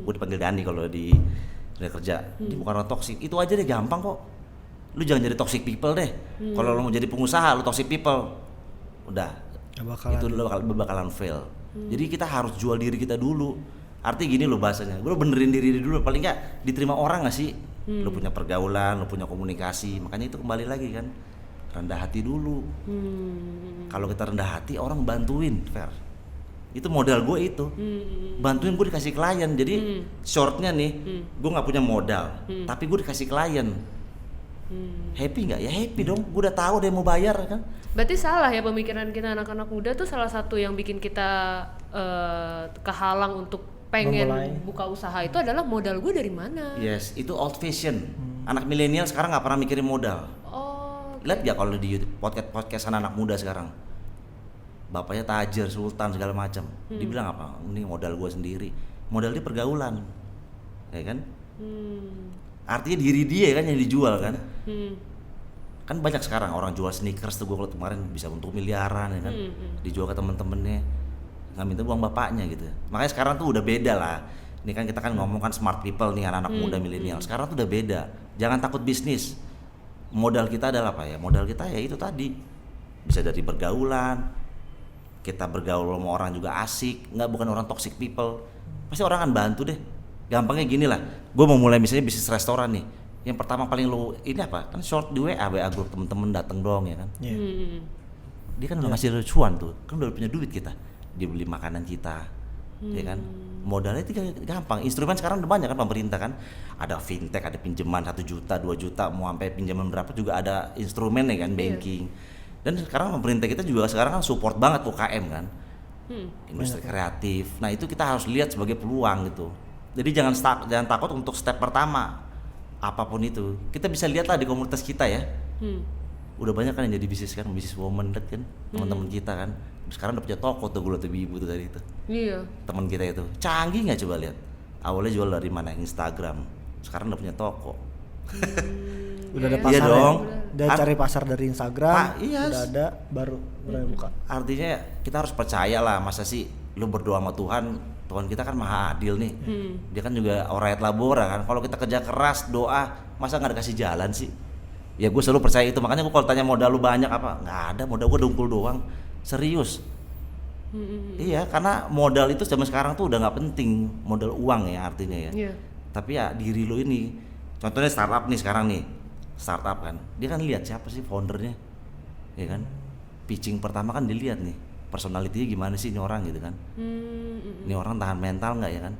Gue dipanggil Dani kalau di kerja. Dia bukan orang toksik. Itu aja deh gampang kok. Lu jangan jadi toxic people deh. Kalau lu mau jadi pengusaha, lu toxic people, udah itu lu bakalan fail. Jadi kita harus jual diri kita dulu. Artinya gini lo bahasanya, lu benerin diri dulu, paling nggak diterima orang nggak sih? Lu punya pergaulan, lu punya komunikasi, makanya itu kembali lagi kan, rendah hati dulu. Kalau kita rendah hati, orang bantuin, Fer. Itu modal gue itu, bantuin gue dikasih klien. Jadi shortnya nih, gue nggak punya modal, tapi gue dikasih klien. Happy nggak? Ya happy dong. Gue udah tahu dia mau bayar kan. Berarti salah ya pemikiran kita anak-anak muda tuh, salah satu yang bikin kita kehalang untuk pengen buka usaha itu adalah modal gue dari mana? Yes, itu old fashion. Anak milenial sekarang nggak pernah mikirin modal. Lihat ya kalau di podcast anak muda sekarang, bapaknya tajir, sultan segala macam. Dibilang apa? Ini modal gue sendiri. Modal dia pergaulan, ya kan? Artinya diri dia kan yang dijual kan. Kan banyak sekarang orang jual sneakers tuh, gue kalau kemarin bisa untuk miliaran ya kan. Dijual ke temen-temennya, nggak minta uang bapaknya gitu. Makanya sekarang tuh udah beda lah. Ini kan kita kan ngomong kan smart people nih, anak-anak muda milenial. Sekarang tuh udah beda. Jangan takut bisnis. Modal kita adalah apa ya? Modal kita ya itu tadi. Bisa dari pergaulan. Kita bergaul sama orang juga asik, bukan orang toxic people. Pasti orang akan bantu deh. Gampangnya gini lah, gue mau mulai misalnya bisnis restoran nih, yang pertama paling lu ini apa? Kan short di WA grup temen-temen dateng doang ya kan. Dia kan udah ngasih cuan tuh, kan udah punya duit kita. Dia beli makanan kita, ya kan. Modalnya itu gampang. Instrumen sekarang udah banyak kan pemerintah kan. Ada fintech, ada pinjaman 1 juta, 2 juta, mau sampai pinjaman berapa juga ada instrumen ya kan, banking. Dan sekarang pemerintah kita juga sekarang kan support banget UKM kan. Industri kreatif. Nah, itu kita harus lihat sebagai peluang gitu. Jadi jangan takut untuk step pertama. Apapun itu. Kita bisa lihat lah di komunitas kita ya. Udah banyak kan yang jadi bisnis woman kan, teman-teman kita kan. Sekarang udah punya toko tuh, gue liat ibu tuh tadi itu. Iya. Teman kita itu canggih nggak, coba lihat. Awalnya jual dari mana? Instagram. Sekarang udah punya toko. Udah ada Iya pasar dong. Udah cari pasar dari Instagram. Iya. Udah ada baru mulai buka. Artinya kita harus percaya lah, masa sih lu berdoa sama Tuhan, Tuhan kita kan maha adil nih. Dia kan juga orayat labora kan. Kalau kita kerja keras, doa, masa nggak dikasih jalan sih? Ya gue selalu percaya itu. Makanya gue kalau tanya modal lu banyak apa, nggak ada, modal gue dengkul doang. Serius. Iya, karena modal itu zaman sekarang tuh udah nggak penting, modal uang ya artinya ya. Iya. Tapi ya diri lu ini, contohnya startup nih sekarang nih, startup kan, dia kan lihat siapa sih foundernya, ya kan. Pitching pertama kan dilihat nih, personality-nya gimana sih ini orang gitu kan. Ini orang tahan mental nggak ya kan?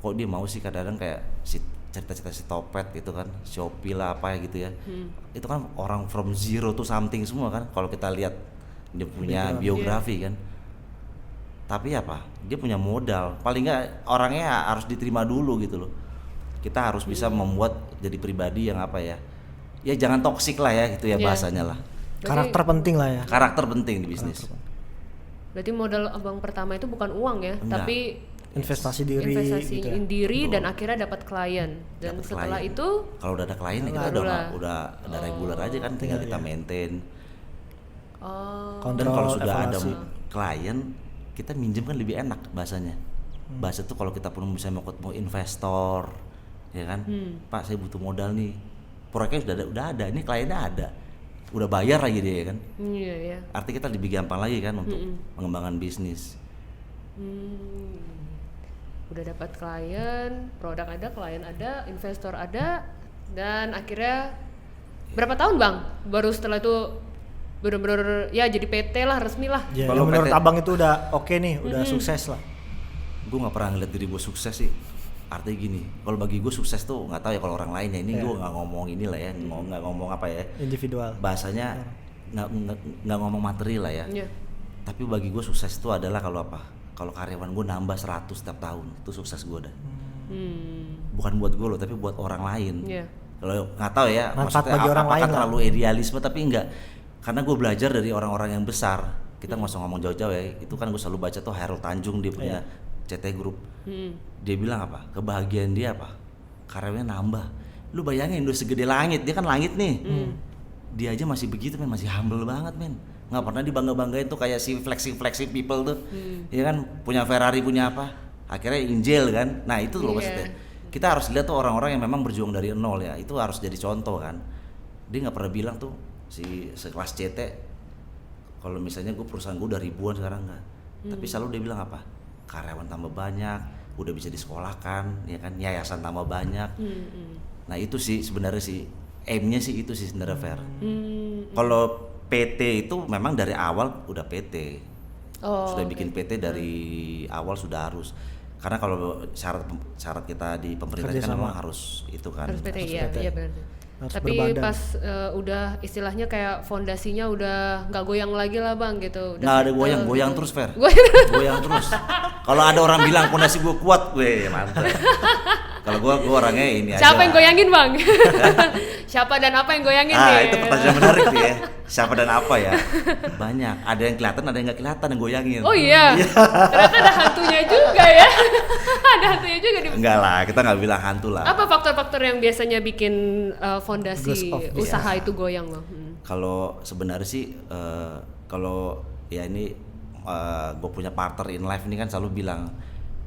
Kok dia mau sih kadang-kadang kayak cerita-cerita si Topet gitu kan, Shopee lah apa gitu ya. Itu kan orang from zero to something semua kan, kalau kita lihat dia punya biografi kan. Tapi apa? Dia punya modal. Paling nggak orangnya harus diterima dulu gitu loh. Kita harus bisa membuat jadi pribadi yang apa ya? Ya jangan toksik lah ya gitu ya bahasanya lah. Karakter penting lah ya. Karakter penting di bisnis. Berarti modal abang pertama itu bukan uang ya, Enggak. tapi Investasi diri investasi gitu ya. diri Betul. dan akhirnya dapat klien. Dan Dapet setelah klien. itu Kalau udah ada klien ya kita barulah. udah reguler aja kan, tinggal kita maintain. Dan Kontrol, kalau sudah ada evaluasi. klien, kita minjem kan lebih enak bahasanya. Bahasa tuh kalau kita pun bisa mau investor, ya kan, Pak saya butuh modal nih, proyeknya udah ada, ini kliennya ada, udah bayar lagi dia ya kan. iya ya. Artinya kita lebih gampang lagi kan untuk mengembangkan bisnis. Udah dapat klien, produk ada, klien ada, investor ada, dan akhirnya berapa tahun bang? Baru setelah itu bener-bener ya jadi PT lah, resmi lah. Ya, Kalau menurut PT abang itu udah oke nih, udah sukses lah. Gue nggak pernah ngeliat diri gue sukses sih. Artinya gini, kalau bagi gue sukses tuh nggak tahu ya kalau orang lain ya. Ini gue nggak ngomong inilah ya, nggak ngomong apa ya. Individual. Bahasanya nggak ngomong materi lah ya. Iya. Tapi bagi gue sukses itu adalah kalau apa? Kalau karyawan gue nambah 100 setiap tahun, itu sukses gue dah. Bukan buat gue loh, tapi buat orang lain. Iya. Kalau nggak tahu ya, Manfaat maksudnya bagi orang apakah lain lah. terlalu idealisme, tapi enggak. Karena gue belajar dari orang-orang yang besar. Kita nggak usah ngomong jauh-jauh ya. Itu kan gue selalu baca tuh Hairul Tanjung, dia punya CT Group. Dia bilang apa? Kebahagiaan dia apa? Karyawannya nambah. Lu bayangin udah segede langit, dia kan langit nih. Dia aja masih begitu men, masih humble banget men. Nggak pernah dibangga-banggain tuh kayak si flexing people tuh. Ya kan, punya Ferrari, punya apa? Akhirnya Injil kan. Nah, itu loh maksudnya. Kita harus lihat tuh orang-orang yang memang berjuang dari nol ya. Itu harus jadi contoh kan. Dia nggak pernah bilang tuh si sekelas CT, kalau misalnya gue perusahaan gue udah ribuan sekarang enggak. Tapi selalu dia bilang apa? Karyawan tambah banyak, udah bisa disekolahkan, ya kan, yayasan tambah banyak. Nah itu sih sebenarnya sih aimnya sih itu sih sebenarnya fair. Kalau PT itu memang dari awal udah PT, sudah bikin PT dari awal sudah harus. Karena kalau syarat kita di pemerintah kan memang harus itu kan. Harus PT, Harus iya, PT. iya benar. Harus Tapi berbadan. pas udah istilahnya kayak fondasinya udah nggak goyang lagi lah bang gitu. Udah Nggak ada settle goyang gitu. terus Fer. Goyang. Goyang terus. Kalau ada orang bilang fondasi gue kuat, gue mantap. Kalau gue orangnya ini aja. Siapa yang goyangin bang? Siapa dan apa yang goyangin nih? Itu pertanyaan menarik nih ya. Siapa dan apa ya? Banyak. Ada yang kelihatan, ada yang nggak kelihatan yang goyangin. Oh iya. Ternyata ada hantunya juga ya. Ada hantunya juga di. Enggak lah, kita nggak bilang hantu lah. Apa faktor-faktor yang biasanya bikin fondasi Goes off, usaha itu goyang bang? Kalau sebenarnya sih kalau ya ini gue punya partner in life ini kan selalu bilang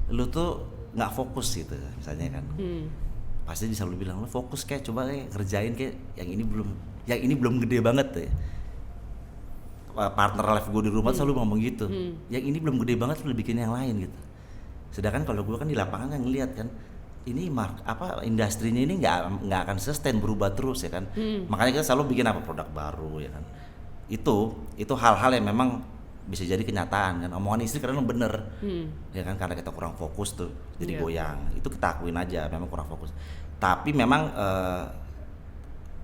lu tuh nggak fokus gitu misalnya kan. Pasti dia selalu bilang lu fokus kayak coba kayak kerjain kayak yang ini belum gede banget ya. Partner life gue di rumah selalu ngomong gitu. Yang ini belum gede banget lu bikin yang lain gitu. Sedangkan kalau gue kan di lapangan kan ngeliat kan ini industrinya ini nggak akan sustain, berubah terus ya kan. Makanya kita selalu bikin apa produk baru ya kan. Itu hal-hal yang memang bisa jadi kenyataan kan. Omongan istri kadang bener, ya kan, karena kita kurang fokus tuh jadi goyang. Itu kita akuin aja, memang kurang fokus. Tapi memang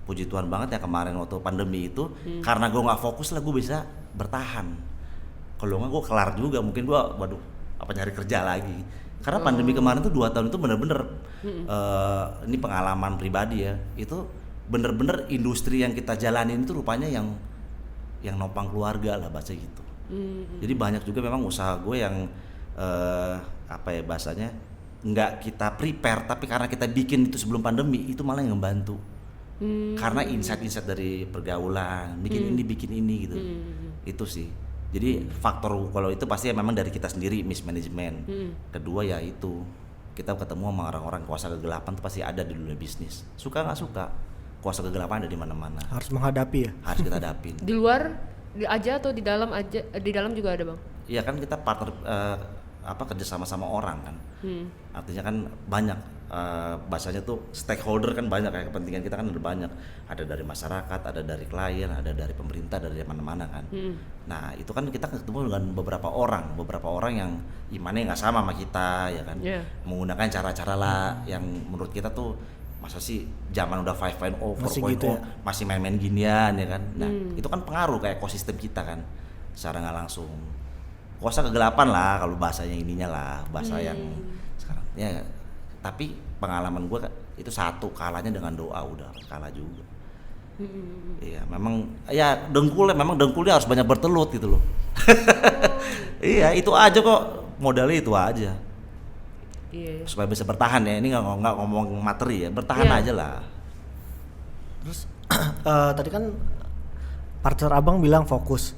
puji Tuhan banget ya kemarin waktu pandemi itu, karena gue nggak fokus lah gue bisa bertahan. Kalau nggak gue kelar juga, mungkin gue waduh apa nyari kerja lagi. Karena pandemi kemarin tuh 2 tahun itu bener-bener ini pengalaman pribadi ya, itu bener-bener industri yang kita jalanin itu rupanya yang nopang keluarga lah bahasa gitu. Jadi banyak juga memang usaha gue yang apa ya bahasanya nggak kita prepare, tapi karena kita bikin itu sebelum pandemi itu malah yang membantu. Karena insight-insight dari pergaulan, bikin ini gitu. Itu sih. Jadi faktor kalau itu pasti ya memang dari kita sendiri, mismanagement. Kedua ya itu kita ketemu sama orang-orang kuasa kegelapan tuh pasti ada di dunia bisnis. Suka nggak suka, kuasa kegelapan ada di mana-mana. Harus menghadapi ya. Harus kita hadapin. Di luar aja atau di dalam aja? Di dalam juga ada bang? Iya kan kita partner kerja sama orang kan. Artinya kan banyak bahasanya tuh stakeholder kan banyak ya, kepentingan kita kan ada banyak. Ada dari masyarakat, ada dari klien, ada dari pemerintah, dari mana-mana kan. Nah itu kan kita ketemu dengan beberapa orang yang imannya nggak sama sama kita ya kan. Menggunakan cara-cara lah yang menurut kita tuh masa sih zaman udah 5.0, 4.0 gitu ya? Masih main-main ginian ya kan. Nah itu kan pengaruh ke ekosistem kita kan secara nggak langsung. Kuasa kegelapan lah kalau bahasanya ininya lah, bahasa yang sekarang ya. Tapi pengalaman gue itu satu, kalahnya dengan doa udah kalah juga. Iya memang ya dengkulnya harus banyak bertelut gitu loh. Iya itu aja kok, modalnya itu aja. Iya. Supaya bisa bertahan ya, ini nggak ngomong materi ya, bertahan aja lah. Terus tadi kan partner abang bilang fokus.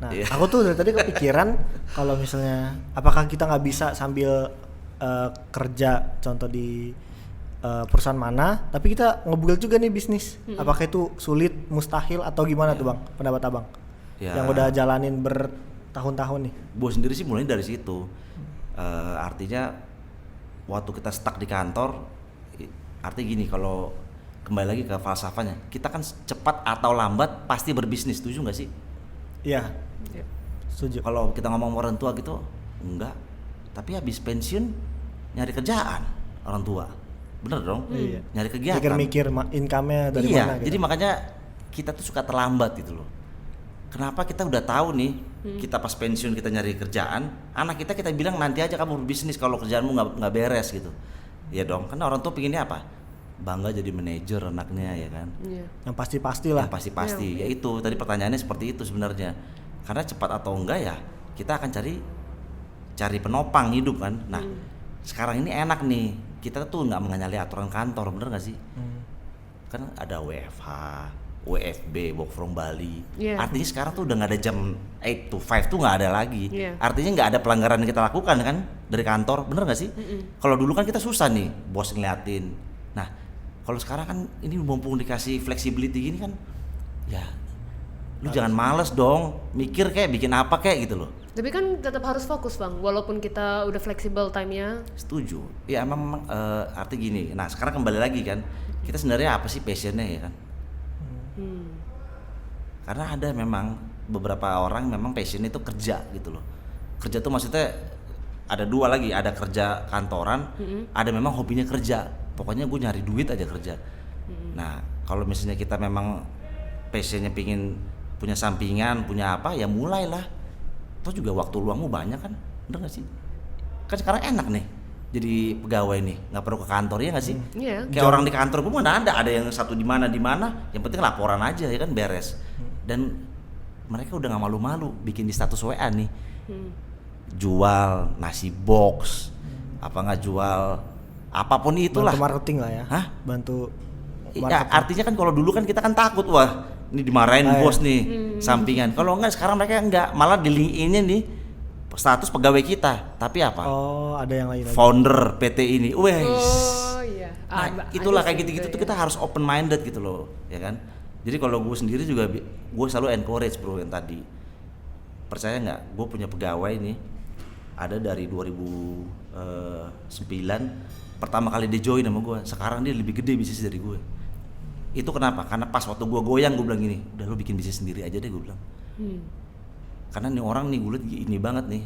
Nah aku tuh dari tadi kepikiran kalau misalnya apakah kita nggak bisa sambil kerja contoh di perusahaan mana, tapi kita ngebuild juga nih bisnis. Apakah itu sulit, mustahil atau gimana tuh bang? Pendapat abang? Yang udah jalanin bertahun-tahun nih. Gue sendiri sih mulai dari situ. Artinya waktu kita stuck di kantor, artinya gini, kalau kembali lagi ke falsafahnya, kita kan cepat atau lambat pasti berbisnis, setuju nggak sih? Iya. Setuju. Kalau kita ngomong orang tua gitu, enggak. Tapi habis pensiun nyari kerjaan orang tua, bener dong? Nyari kegiatan. Mikir income-nya dari mana? Jadi makanya kita tuh suka terlambat gitu loh. Kenapa kita udah tahu nih, kita pas pensiun kita nyari kerjaan, anak kita bilang nanti aja kamu berbisnis kalau kerjaanmu nggak beres gitu. Ya dong, karena orang tua pinginnya apa? Bangga jadi manajer anaknya ya kan. Yang pasti-pasti lah. Yang pasti-pasti. Ya itu tadi pertanyaannya seperti itu sebenarnya. Karena cepat atau enggak ya kita akan cari penopang hidup kan. Nah sekarang ini enak nih, kita tuh nggak mengenali aturan kantor, bener nggak sih? Kan ada WFH, WFB, work from Bali. Artinya sekarang tuh udah nggak ada jam 8 to 5 tuh nggak ada lagi. Artinya nggak ada pelanggaran yang kita lakukan kan dari kantor, bener nggak sih? Kalau dulu kan kita susah nih, bos ngeliatin. Nah kalau sekarang kan ini mumpung dikasih flexibility gini kan, ya lu jangan males dong, mikir kayak bikin apa kayak gitu loh. Tapi kan tetap harus fokus bang, walaupun kita udah fleksibel time-nya. Setuju. Ya memang arti gini. Nah sekarang kembali lagi kan, kita sebenarnya apa sih passionnya ya kan? Karena ada memang beberapa orang memang passionnya itu kerja gitu loh. Kerja tuh maksudnya ada dua lagi, ada kerja kantoran, ada memang hobinya kerja. Pokoknya gue nyari duit aja kerja. Nah kalau misalnya kita memang passionnya pingin punya sampingan, punya apa ya mulailah. Toh juga waktu luangmu banyak kan, bener nggak sih? Kan sekarang enak nih jadi pegawai nih, nggak perlu ke kantor ya nggak sih? Kayak orang di kantor gue mana ada yang satu di mana, yang penting laporan aja ya kan beres. Dan mereka udah nggak malu-malu bikin di status WA nih, jual nasi box, apa nggak jual apapun itulah. Bantu marketing lah ya. Hah? Bantu. Ya artinya kan kalau dulu kan kita kan takut, wah ini dimarahin bos nih sampingan. Kalau enggak sekarang mereka enggak, malah di LinkedIn-nya nih status pegawai kita, tapi apa? Oh ada yang lain. Founder PT ini, wes. Oh iya. Nah, itulah kayak gitu-gitu tuh kita harus open minded gitu loh, ya kan? Jadi kalau gue sendiri juga, gue selalu encourage bro yang tadi. Percaya nggak? Gue punya pegawai nih, ada dari 2009, pertama kali dia join sama gue. Sekarang dia lebih gede bisnis dari gue. Itu kenapa? Karena pas waktu gue goyang gue bilang gini, udah lu bikin bisnis sendiri aja deh gue bilang. karena nih orang nih gue liat ini banget nih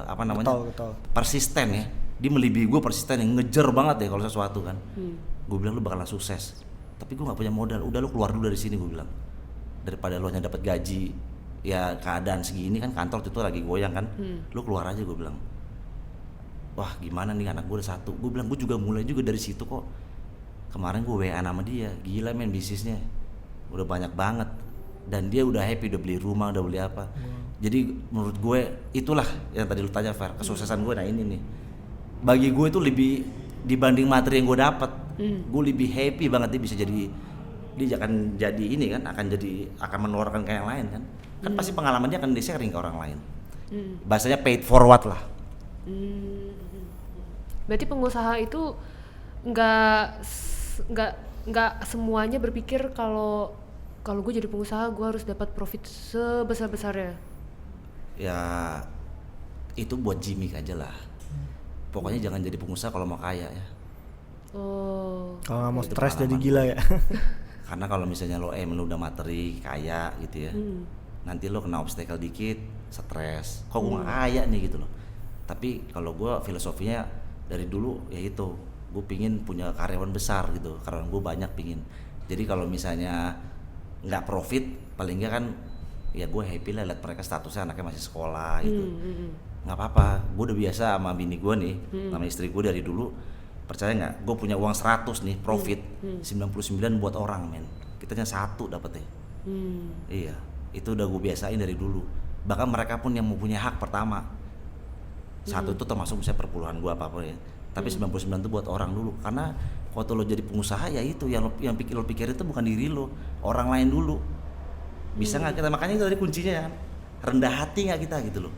apa namanya Betul. persisten ya, dia melebihi gue persisten yang ngejar banget ya kalau sesuatu kan. Gue bilang lu bakalan sukses, tapi gue nggak punya modal, udah lu keluar dulu dari sini, gue bilang, daripada lu hanya dapat gaji ya keadaan segini kan, kantor itu lagi goyang kan, lu keluar aja, gue bilang. Wah gimana nih anak gue udah satu, gue bilang gue juga mulai juga dari situ kok. Kemarin gue WA sama dia, gila men bisnisnya udah banyak banget, dan dia udah happy, udah beli rumah, udah beli apa. Jadi menurut gue itulah yang tadi lu tanya Fer, kesuksesan gue. Nah ini nih bagi gue itu lebih dibanding materi yang gue dapat, gue lebih happy banget dia bisa jadi, dia akan jadi ini kan, akan menularkan ke yang lain kan. Kan pasti pengalaman dia akan di-sharing ke orang lain. Bahasanya paid forward lah. Berarti pengusaha itu nggak semuanya berpikir kalau gue jadi pengusaha gue harus dapat profit sebesar-besarnya. Ya itu buat gimmick aja lah. Pokoknya jangan jadi pengusaha kalau mau kaya ya. Oh. Kalau nggak mau Itu stres jadi pengalaman. gila ya. Karena kalau misalnya lo lu udah materi kaya gitu ya, nanti lo kena obstacle dikit, stres. Kok gue nggak kaya nih gitu loh. Tapi kalau gue filosofinya dari dulu ya itu, gue pingin punya karyawan besar gitu, karyawan gue banyak pingin. Jadi kalau misalnya nggak profit, paling nggak kan ya gue happy lah liat mereka statusnya anaknya masih sekolah gitu. Nggak apa-apa, gue udah biasa sama bini gue nih, sama istri gue dari dulu. Percaya nggak, gue punya uang 100 nih profit, 99 buat orang men, kitanya 1 dapetnya. Iya, itu udah gue biasain dari dulu. Bahkan mereka pun yang mempunyai hak pertama, 1 itu termasuk misalnya perpuluhan gue apa ya, tapi 99 itu buat orang dulu. Karena waktu lo jadi pengusaha ya itu yang lo pikir itu bukan diri lo, orang lain dulu. Bisa nggak kita, makanya itu tadi kuncinya kan, rendah hati nggak kita gitu loh.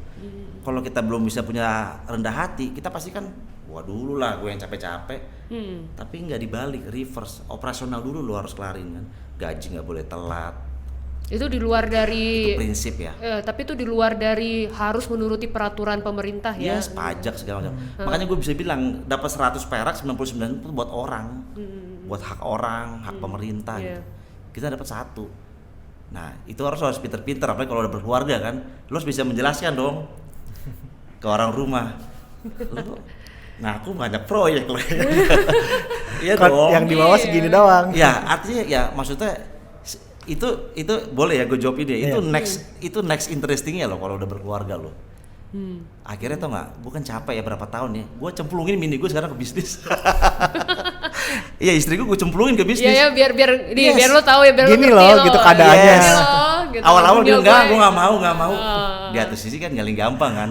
Kalau kita belum bisa punya rendah hati, kita pasti kan wah dulu lah gue yang capek-capek. Tapi nggak dibalik, reverse, operasional dulu lo harus kelarin kan, gaji nggak boleh telat. Itu di luar dari Itu prinsip ya. Tapi itu di luar dari harus menuruti peraturan pemerintah ya. Yes, pajak segala macam. Makanya gue bisa bilang dapat 100 perak, 99 itu buat orang. Buat hak orang, hak pemerintah gitu. Kita dapat 1. Nah, itu harus pinter-pinter, apalagi kalau udah berkeluarga kan. Lo harus bisa menjelaskan dong ke orang rumah. Nah, aku banyak proyek loh. Iya dong. Yang di bawah segini doang. Ya, artinya ya maksudnya itu boleh ya gue jawab ini. Itu next interestingnya loh kalau udah berkeluarga loh. Akhirnya tau nggak, gue kan capek ya berapa tahun ya, gue cemplungin bini gue sekarang ke bisnis. Iya, istri gue cemplungin ke bisnis. Iya ya, biar lo tahu ya, biar Gini lo ngerti loh, gitu keadaannya. Gini loh, gitu. Awal-awal dia Dunia gue nggak mau. Ah. Di atas sisi kan paling gampang kan,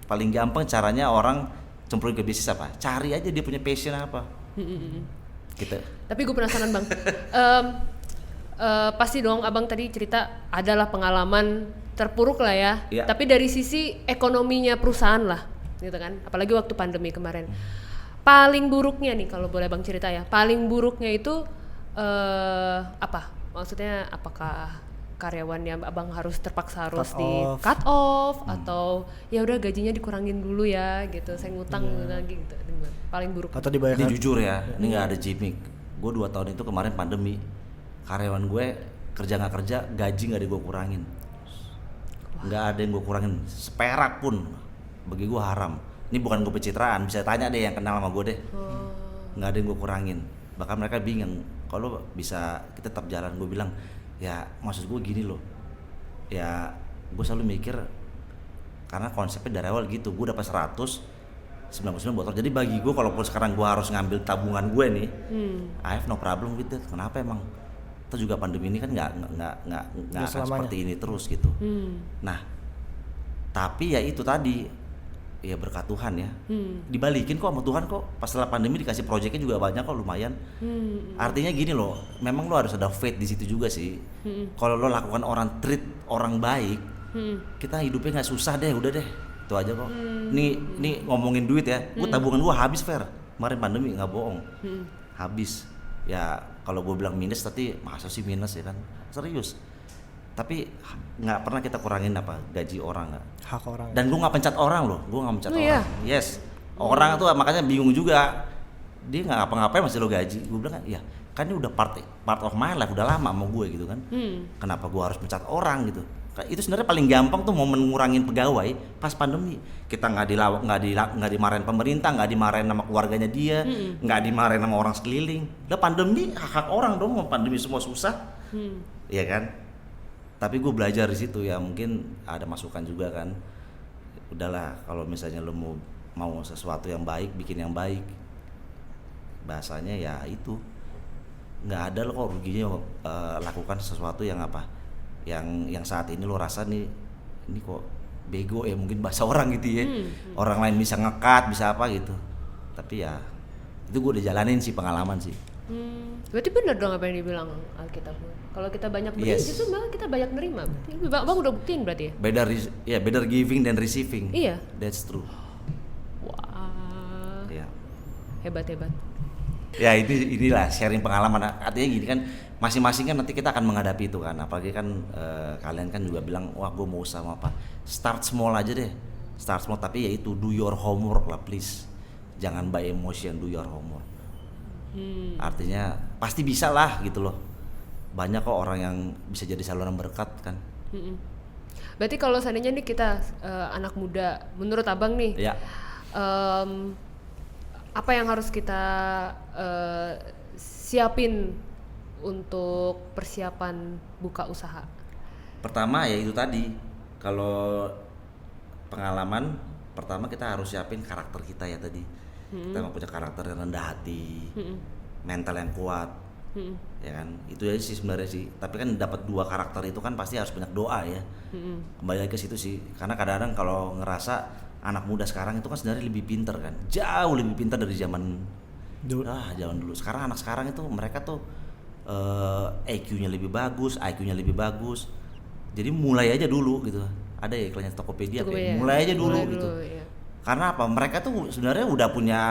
paling gampang caranya orang cemplungin ke bisnis apa? Cari aja dia punya passion apa. Gitu. Tapi gue penasaran bang, pasti dong abang tadi cerita adalah pengalaman terpuruk lah ya. Iya. Tapi dari sisi ekonominya perusahaan lah, gitu kan. Apalagi waktu pandemi kemarin. Paling buruknya nih kalau boleh bang cerita ya. Paling buruknya itu apa? Maksudnya apakah karyawannya abang harus terpaksa harus di cut off atau ya udah gajinya dikurangin dulu ya gitu. Saya ngutang lagi gitu. Paling buruk. Atau dibayar. Ini jujur ya, ini nggak ada gimmick. Gue 2 tahun itu kemarin pandemi, karyawan gue kerja nggak kerja, gaji nggak ada gue kurangin. Nggak ada yang gue kurangin seperak pun, bagi gue haram. Ini bukan gue pencitraan, bisa tanya deh yang kenal sama gue deh. Nggak ada yang gue kurangin. Bahkan mereka bingung, kalau bisa kita tetap jalan. Gue bilang, ya maksud gue gini loh, ya gue selalu mikir, karena konsepnya dari awal gitu, gue dapat 199 botol. Jadi bagi gue kalaupun sekarang gue harus ngambil tabungan gue nih, I have no problem with it. Kenapa emang? Itu juga pandemi ini kan nggak akan seperti ini terus gitu. Nah, tapi ya itu tadi, ya berkat Tuhan ya, dibalikin kok sama Tuhan kok. Pas setelah pandemi dikasih proyeknya juga banyak kok, lumayan. Artinya gini loh, memang lo harus ada faith di situ juga sih. Kalau lo lakukan treat orang baik, kita hidupnya nggak susah deh, udah deh, itu aja kok. Nih ngomongin duit ya, tabungan gue habis Fer, kemarin pandemi nggak bohong, habis. Ya kalau gue bilang minus, tapi masa sih minus ya kan, serius. Tapi nggak pernah kita kurangin apa gaji orang, nggak. Hak orang. Dan gue nggak pencat orang loh, gue nggak pencat orang. Iya. Yes, orang tuh makanya bingung juga, dia nggak ngapa-ngapain masih lo gaji. Gue bilang ya kan ini udah part of my life, udah lama sama gue gitu kan. Kenapa gue harus pencat orang gitu? Itu sebenarnya paling gampang tuh momen ngurangin pegawai pas pandemi. Kita nggak dimarahin pemerintah, nggak dimarahin sama keluarganya dia, nggak dimarahin sama orang sekeliling. Lah pandemi hak orang dong, pandemi semua susah, ya kan? Tapi gue belajar di situ ya, mungkin ada masukan juga kan. Udahlah, kalau misalnya lo mau sesuatu yang baik, bikin yang baik. Bahasanya ya itu, nggak ada lo kok ruginya lakukan sesuatu yang apa, yang saat ini lo rasa nih ini kok bego ya, mungkin bahasa orang gitu ya. Orang lain bisa ngekat, bisa apa gitu, tapi ya itu gue udah jalanin sih, pengalaman sih. Berarti benar dong apa yang dibilang Alkitab. Kalau kita banyak beri, justru malah kita banyak nerima. Bang udah buktiin berarti ya? Better giving than receiving. Iya. That's true. Wah. Ya. Hebat. Ya inilah sharing pengalaman. Artinya gini kan, masing-masing kan nanti kita akan menghadapi itu kan. Apalagi kan kalian kan juga bilang, wah gue mau usaha apa. Start small aja deh. Start small, tapi ya itu, do your homework lah please. Jangan by emotion, do your homework. Artinya pasti bisa lah gitu loh. Banyak kok orang yang bisa jadi saluran berkat kan. Berarti kalau seandainya nih kita anak muda, menurut abang nih, Ya. Apa yang harus kita siapin untuk persiapan buka usaha? Pertama ya itu tadi, kalau pengalaman pertama kita harus siapin karakter kita ya tadi. Kita mau punya karakter yang rendah hati, mental yang kuat, ya kan. Itu aja sih sebenarnya sih. Tapi kan dapat 2 karakter itu kan pasti harus banyak doa ya. Kembali lagi ke situ sih. Karena kadang-kadang kalau ngerasa anak muda sekarang itu kan sebenarnya lebih pintar kan, jauh lebih pintar dari zaman dulu. Sekarang anak sekarang itu mereka tuh EQ-nya lebih bagus, IQ-nya lebih bagus. Jadi mulai aja dulu gitu. Ada ya iklannya Tokopedia kayak mulai aja dulu gitu. Iya. Karena apa? Mereka tuh sebenarnya udah punya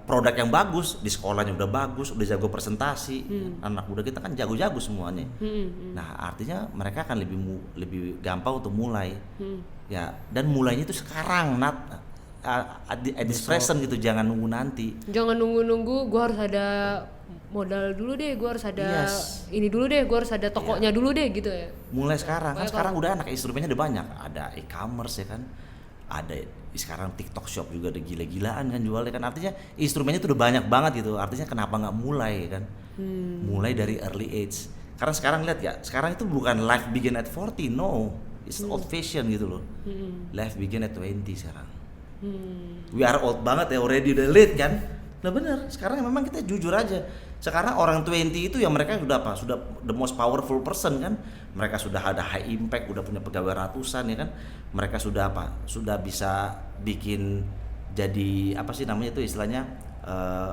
produk yang bagus, di sekolahnya udah bagus, udah jago presentasi. Anak muda kita kan jago-jago semuanya. Nah, artinya mereka akan lebih gampang untuk mulai. Ya, dan mulainya itu sekarang, at this present gitu, jangan nunggu nanti. Jangan nunggu-nunggu, gue harus ada modal dulu deh, gue harus ada ini dulu deh, gue harus ada tokonya dulu deh gitu ya. Mulai sekarang, kan sekarang udah anak instrumennya udah banyak, ada e-commerce ya kan, ada sekarang TikTok Shop juga udah gila-gilaan kan jualnya kan, artinya instrumennya tuh udah banyak banget gitu, artinya kenapa nggak mulai kan, mulai dari early age. Karena sekarang lihat ya, sekarang itu bukan life begin at 40, no, it's old fashion gitu loh, life begin at 20 sekarang. We are old banget ya, already udah late kan. Nah bener, sekarang memang kita jujur aja. Sekarang orang 20 itu ya mereka sudah apa? Sudah the most powerful person kan. Mereka sudah ada high impact, udah punya pegawai ratusan ya kan. Mereka sudah apa? Sudah bisa bikin jadi apa sih namanya itu istilahnya,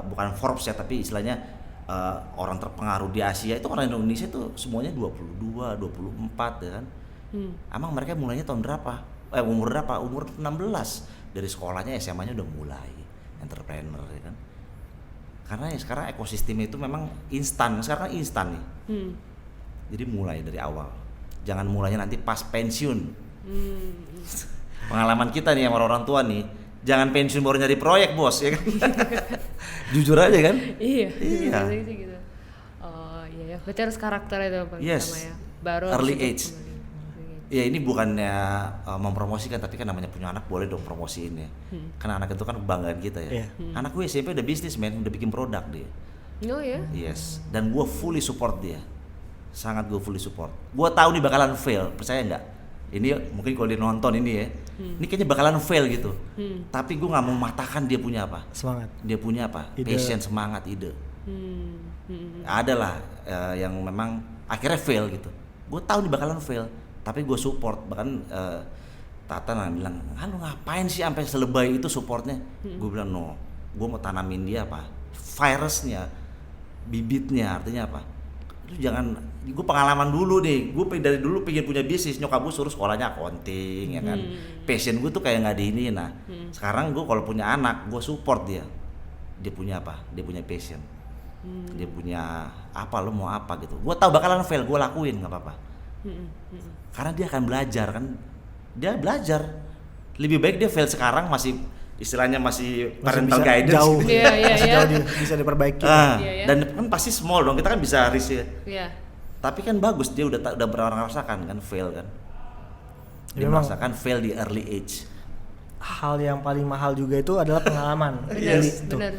bukan Forbes ya, tapi istilahnya orang terpengaruh di Asia itu, orang Indonesia itu semuanya 22, 24 ya kan. Emang mereka mulainya tahun berapa? Umur berapa? Umur 16. Dari sekolahnya, SMA-nya udah mulai entrepreneur ya kan. Karena ya sekarang ekosistemnya itu memang instan, sekarang instan nih. Jadi mulai dari awal, jangan mulainya nanti pas pensiun. Pengalaman kita nih sama orang tua nih, jangan pensiun baru nyari proyek bos ya kan. Jujur aja kan. Iya. Gitu. Oh iya ya, berarti harus karakter itu yang paling utama ya. Baru early age. Ya ini bukannya mempromosikan, tapi kan namanya punya anak boleh dong promosiin ya. Karena anak itu kan kebanggaan kita ya. Anak gue SMP udah bisnismen, udah bikin produk dia. Oh ya? Yes. Dan gue fully support dia. Sangat gue fully support. Gue tahu nih bakalan fail, percaya nggak? Ini mungkin kalau dia nonton ini ya, ini kayaknya bakalan fail gitu. Tapi gue nggak mau mematahkan dia punya apa? Semangat. Dia punya apa? Ide. Passion, semangat, ide. Ada lah yang memang akhirnya fail gitu. Gue tahu nih bakalan fail, tapi gue support. Bahkan Tata bilang, lu ngapain sih sampai selebay itu supportnya? Gue bilang no, gue mau tanamin dia apa? Virusnya, bibitnya, artinya apa? Lu jangan, gue pengalaman dulu nih, gue dari dulu pengen punya bisnis, nyokap gue suruh sekolahnya accounting ya kan. Passion gue tuh kayak nggak diinin. Nah sekarang gue kalau punya anak, gue support dia. Dia punya apa? Dia punya passion. Dia punya apa, lu mau apa gitu. Gue tahu bakalan fail, gue lakuin nggak apa-apa. Karena dia akan belajar kan, dia belajar. Lebih baik dia fail sekarang, masih istilahnya masih parental guidance jauh, Iya. jauh bisa diperbaiki. Iya. Dan kan pasti small dong, kita kan bisa risk ya. Iya. Tapi kan bagus, dia udah pernah merasakan kan fail kan. Dia Memang. merasakan fail di early age. Hal yang paling mahal juga itu adalah pengalaman. Yes, Itu. benar.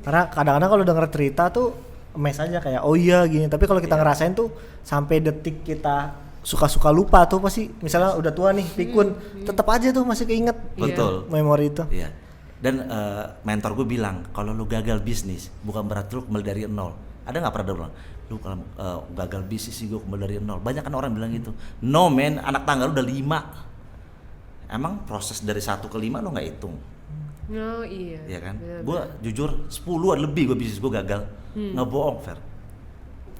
Karena kadang-kadang kalau denger cerita tuh mes aja kayak oh iya gini, tapi kalau kita ngerasain tuh sampai detik kita suka-suka lupa tuh pasti misalnya udah tua nih pikun, tetap aja tuh masih keinget Betul. memori itu. Iya. Dan mentor gue bilang kalau lu gagal bisnis bukan berarti lu kembali dari nol. Ada nggak pernah bilang lu kalau gagal bisnis sih gue kembali dari nol? Banyak kan orang bilang gitu. No man, anak tangga lu udah 5. Emang proses dari 1 ke 5 lu nggak hitung? Oh iya. Ya kan? Benar, Gue jujur 10 lebih gue bisnis gue gagal. Nggak bohong, Fer.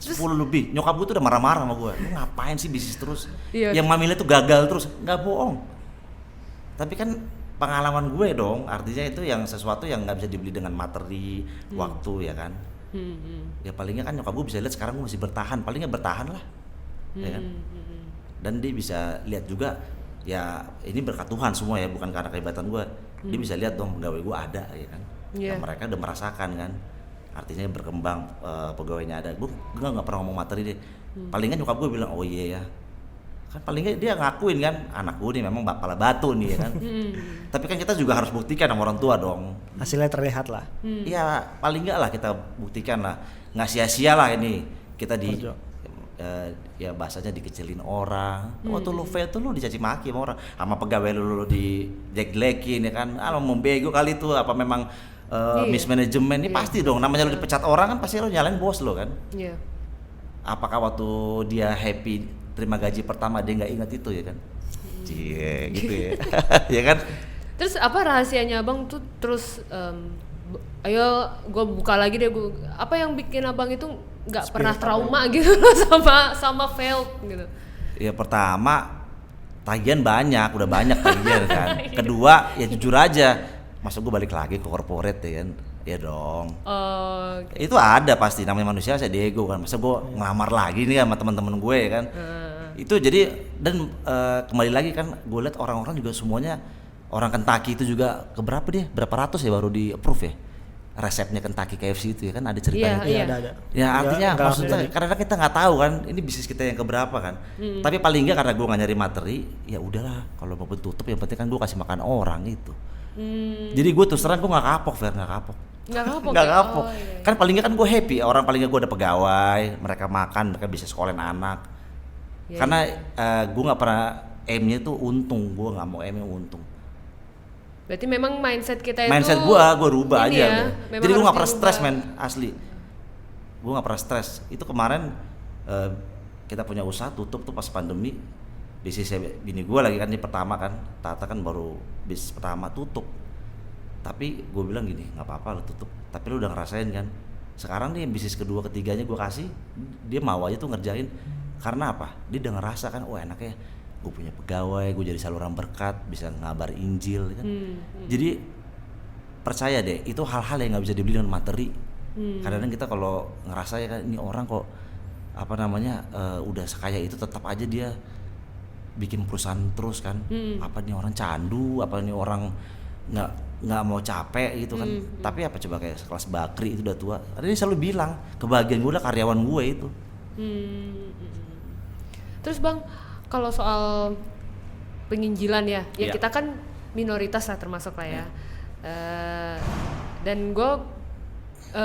10 lebih. Nyokap gue tuh udah marah-marah sama gue. Lu ngapain sih bisnis terus? Iya. Yang mamilnya tuh gagal terus. Nggak bohong. Tapi kan pengalaman gue dong, artinya itu yang sesuatu yang nggak bisa dibeli dengan materi, waktu ya kan. Ya palingnya kan nyokap gue bisa lihat sekarang gue masih bertahan, palingnya bertahan lah, ya kan. Dan dia bisa lihat juga, ya ini berkat Tuhan semua ya, bukan karena kehebatan gue. Dia bisa lihat dong pegawai gue ada, ya kan. Iya. Dan mereka udah merasakan kan, artinya berkembang pegawainya ada. Gue nggak pernah ngomong materi deh. Palingnya nyokap gue bilang, oh iya ya. Kan palingnya dia ngakuin kan, anak gue nih memang kepala batu nih ya kan. Tapi kan kita juga harus buktikan sama orang tua dong. Hasilnya terlihat lah. Iya, paling enggak lah kita buktikan lah, nggak sia-sia lah ini kita ya bahasanya dikecilin orang. Waktu lu fail tuh lu dicaci maki sama orang, sama pegawai lu dijek-jelekin ya kan. Ah, lu membego kali tuh apa memang mismanagement ini pasti dong. Namanya lu dipecat orang kan pasti lu nyalain bos lo kan. Iya. Apakah waktu dia happy terima gaji pertama dia nggak ingat itu ya kan? Cie, gitu ya. Ya kan? Terus apa rahasianya abang tuh terus ayo gue buka lagi deh, apa yang bikin abang itu nggak pernah trauma gitu loh sama failed gitu? Ya pertama tagihan banyak, udah banyak tagihan kan. Kedua ya jujur aja, masa gue balik lagi ke corporate ya kan? Ya dong. Itu ada pasti, namanya manusia saya ego kan. Masa gue ngelamar lagi nih sama teman-teman gue ya kan? Itu jadi dan kembali lagi kan gue lihat orang-orang juga semuanya orang Kentucky itu juga keberapa dia? Berapa ratus ya baru di approve ya? Resepnya Kentucky KFC itu ya kan ada ceritanya. Iya. Ada. Ya artinya Nggak maksudnya kadang-kadang kita nggak tahu kan ini bisnis kita yang keberapa kan. Tapi paling nggak karena gue nggak nyari materi, ya udahlah kalau mau tutup yang penting kan gue kasih makan orang itu. Jadi gue terus terang gue nggak kapok, Fer, nggak kapok. Nggak kapok. Iya. Kan paling nggak kan gue happy, orang paling nggak gue ada pegawai, mereka makan, mereka bisa sekolahin anak. Iya, Karena gue nggak pernah aimnya tuh untung, gue nggak mau aimnya untung. Berarti memang mindset kita itu Mindset gue rubah ini aja ya, udah. memang Jadi gue harus nggak pernah stres dirubah. men, asli. Gue nggak pernah stres. Itu kemarin kita punya usaha tutup tuh pas pandemi. Bisnis bini gue lagi kan ini pertama kan, Tata kan baru bisnis pertama tutup. Tapi gue bilang gini, nggak apa-apa lo tutup. Tapi lo udah ngerasain kan. Sekarang nih bisnis kedua ketiganya gue kasih, dia mau aja tuh ngerjain. Karena apa? Dia udah ngerasa kan, oh enaknya gue punya pegawai, gue jadi saluran berkat, bisa ngabar Injil kan. Jadi percaya deh, itu hal-hal yang nggak bisa dibeli dengan materi. Kadang-kadang kita kalau ngerasa ya kan ini orang kok apa namanya udah sekaya itu tetap aja dia bikin perusahaan terus kan. Apa nih orang candu, apa nih orang nggak mau capek gitu kan. Tapi apa coba kayak sekelas Bakri itu udah tua. Dia selalu bilang kebahagiaan gue lah karyawan gue itu. Terus bang, kalau soal penginjilan ya Iya. kita kan minoritas lah termasuk lah ya. Dan gue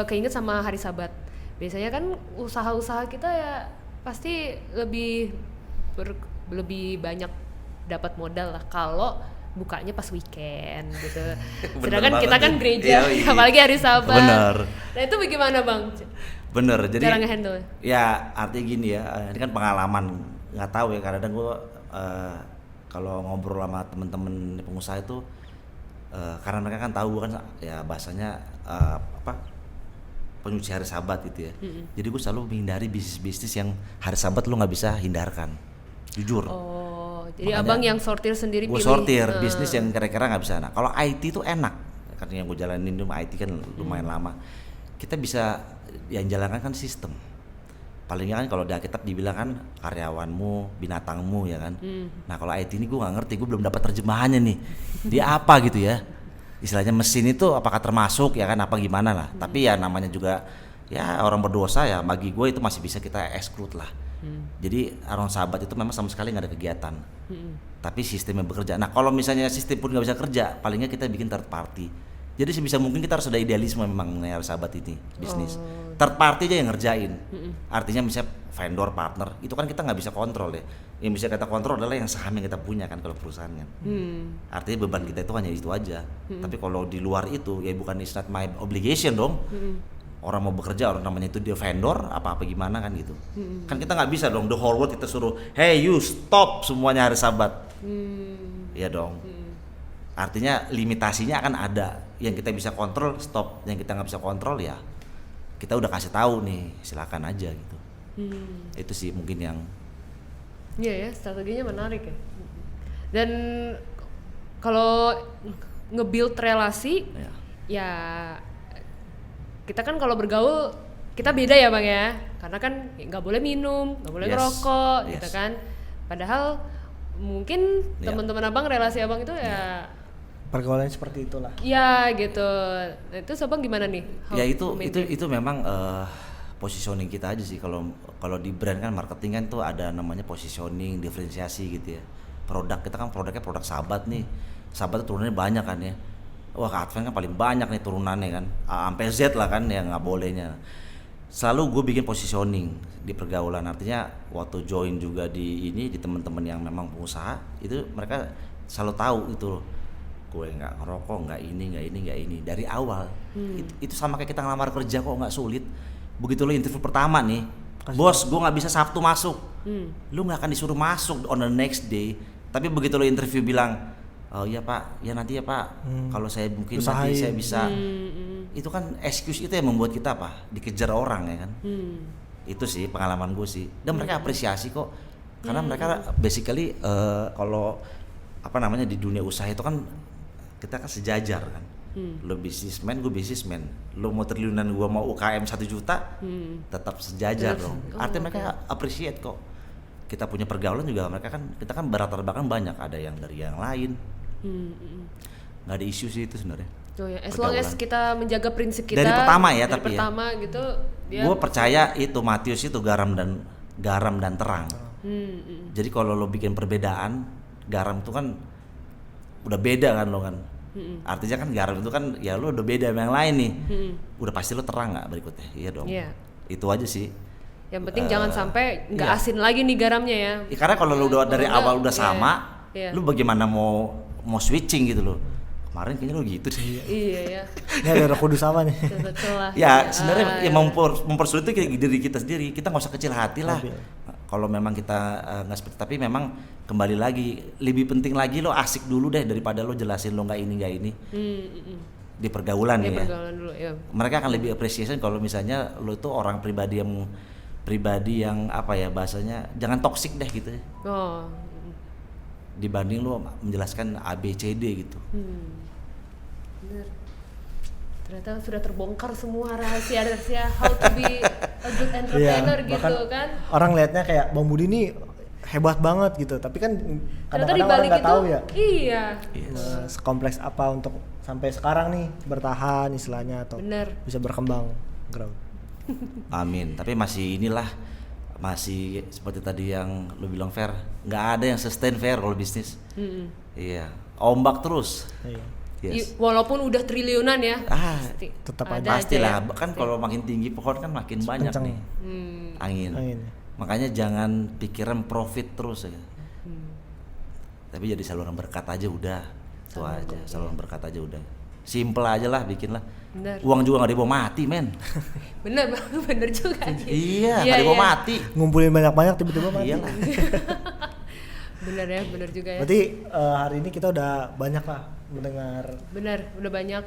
keinget sama hari Sabat. Biasanya kan usaha-usaha kita ya pasti lebih banyak dapat modal lah kalau bukanya pas weekend gitu. Sedangkan kita kan gereja, Iya. apalagi hari Sabat. Bener. Nah itu bagaimana bang? Bener, jadi Cara nge-handle? ya artinya gini ya, ini kan pengalaman, nggak tahu ya kadang gue kalau ngobrol sama temen-temen pengusaha itu karena mereka kan tahu gue kan ya bahasanya penyuci hari Sabat gitu ya. Jadi gue selalu menghindari bisnis-bisnis yang hari Sabat lo nggak bisa hindarkan, jujur. Oh, jadi Makanya abang yang sortir sendiri Gue pilih. sortir bisnis yang kira-kira nggak bisa. Nah kalau IT itu enak, karena yang gue jalanin cuma IT kan lumayan lama. Kita bisa yang jalankan kan sistem. Palingnya kan kalau di Alkitab dibilang kan karyawanmu, binatangmu ya kan. Nah kalau IT ini gue nggak ngerti, gue belum dapat terjemahannya nih. Dia apa gitu ya? Istilahnya mesin itu apakah termasuk ya kan apa gimana lah. Tapi ya namanya juga ya orang berdosa ya bagi gue itu masih bisa kita exclude lah. Jadi around sahabat itu memang sama sekali nggak ada kegiatan. Tapi sistemnya bekerja. Nah kalau misalnya sistem pun nggak bisa kerja, palingnya kita bikin third party. Jadi sebisa mungkin kita harus ada idealisme memang mengenai sahabat ini bisnis. Third party aja yang ngerjain. Artinya misalnya vendor partner itu kan kita nggak bisa kontrol ya. Yang bisa kita kontrol adalah yang saham yang kita punya kan kalau perusahaan kan. Artinya beban kita itu hanya itu aja. Tapi kalau di luar itu ya bukan it's not my obligation dong. Orang mau bekerja, orang namanya itu dia vendor apa gimana kan gitu. Kan kita nggak bisa dong the whole world kita suruh hey you stop semuanya harus sahabat. Iya dong. Artinya limitasinya akan ada. Yang kita bisa kontrol stop, yang kita nggak bisa kontrol ya kita udah kasih tahu nih silakan aja gitu. Itu sih mungkin yang Iya ya, strateginya menarik ya. Dan kalau nge-build relasi ya kita kan kalau bergaul kita beda ya Bang ya, karena kan nggak boleh minum, nggak boleh ngerokok gitu kan. Padahal mungkin teman-teman abang, relasi abang itu ya pergaulan seperti itulah. Ya gitu. Nah, itu abang gimana nih? Ya itu memang positioning kita aja sih. Kalau di brand kan marketing kan tuh ada namanya positioning, diferensiasi gitu ya. Produk kita kan produknya produk sahabat nih. Sahabat itu turunannya banyak kan ya. Wah ke Advent kan paling banyak nih turunannya kan, A sampai Z lah kan ya nggak bolehnya. Selalu gue bikin positioning di pergaulan, artinya waktu join juga di teman-teman yang memang pengusaha itu mereka selalu tahu itu loh, gue nggak ngerokok, nggak ini dari awal. Itu sama kayak kita ngelamar kerja kok nggak sulit. Begitu lo interview pertama nih, bos gue nggak bisa Sabtu masuk, lu nggak akan disuruh masuk on the next day. Tapi begitu lo interview bilang oh iya pak, ya nanti ya pak, kalau saya mungkin usahain. nanti saya bisa. Itu kan excuse itu yang membuat kita apa? Dikejar orang ya kan. Itu sih pengalaman gue sih. Dan mereka apresiasi kok, karena mereka basically kalau apa namanya di dunia usaha itu kan kita kan sejajar kan. Lo bisnismen, gue bisnismen. Lo mau triliunan, gue mau UKM 1 juta, tetap sejajar dong. Artinya mereka appreciate kok. Kita punya pergaulan juga mereka kan, kita kan berlatar belakang banyak, ada yang dari yang lain. Nggak ada isu sih itu sebenarnya. Oh ya, as long as kita menjaga prinsip kita dari pertama ya, dari tapi pertama ya. Gitu gue percaya itu Matius itu garam dan terang. Jadi kalau lo bikin perbedaan, garam itu kan udah beda kan lo kan. Artinya kan garam itu kan ya lo udah beda sama yang lain nih. Udah pasti lo terang nggak berikutnya. Iya dong. Itu aja sih. Yang penting jangan sampai nggak asin lagi nih garamnya ya. Karena kalau lu udah dari awal udah sama, lu bagaimana mau switching gitu loh. Kemarin kayaknya lu gitu deh. Iya ya. Ini ada Roh Kudus sama nih. Betul lah. Ya sebenarnya yang mempersulit itu kayak diri kita sendiri. Kita nggak usah kecil hati lah. Kalau memang kita nggak seperti, tapi memang kembali lagi lebih penting lagi lo asik dulu deh daripada lo jelasin lo nggak ini. Di pergaulan ya. Pergaulan dulu, ya. Mereka akan lebih appreciation kalau misalnya lo tuh orang pribadi yang apa ya bahasanya, jangan toksik deh gitu ya. Dibanding lo menjelaskan A B C D gitu. Bener. Ternyata sudah terbongkar semua rahasia how to be a good entrepreneur gitu kan. Orang lihatnya kayak Bang Budi ini hebat banget gitu, tapi kan kadang-kadang orang nggak tahu ya. Iya. Sekompleks apa untuk sampai sekarang nih bertahan istilahnya atau bisa berkembang grow. Amin. Tapi masih seperti tadi yang lu bilang Fer, nggak ada yang sustain Fer kalau bisnis. Iya, ombak terus. Yes. Walaupun udah triliunan ya, tetap ada. Pastilah. Kan kalau makin tinggi pohon kan makin banyak nih angin. Makanya jangan pikiran profit terus ya. Tapi jadi saluran berkat aja udah. Itu aja, saluran berkat aja udah. Simple aja lah, bikin lah. Bener. Uang juga nggak dibawa mati men. bener juga. Iya, nggak dibawa mati. Ngumpulin banyak-banyak tiba-tiba mati. Iyalah. bener juga ya. Berarti hari ini kita udah banyak lah mendengar. Bener, udah banyak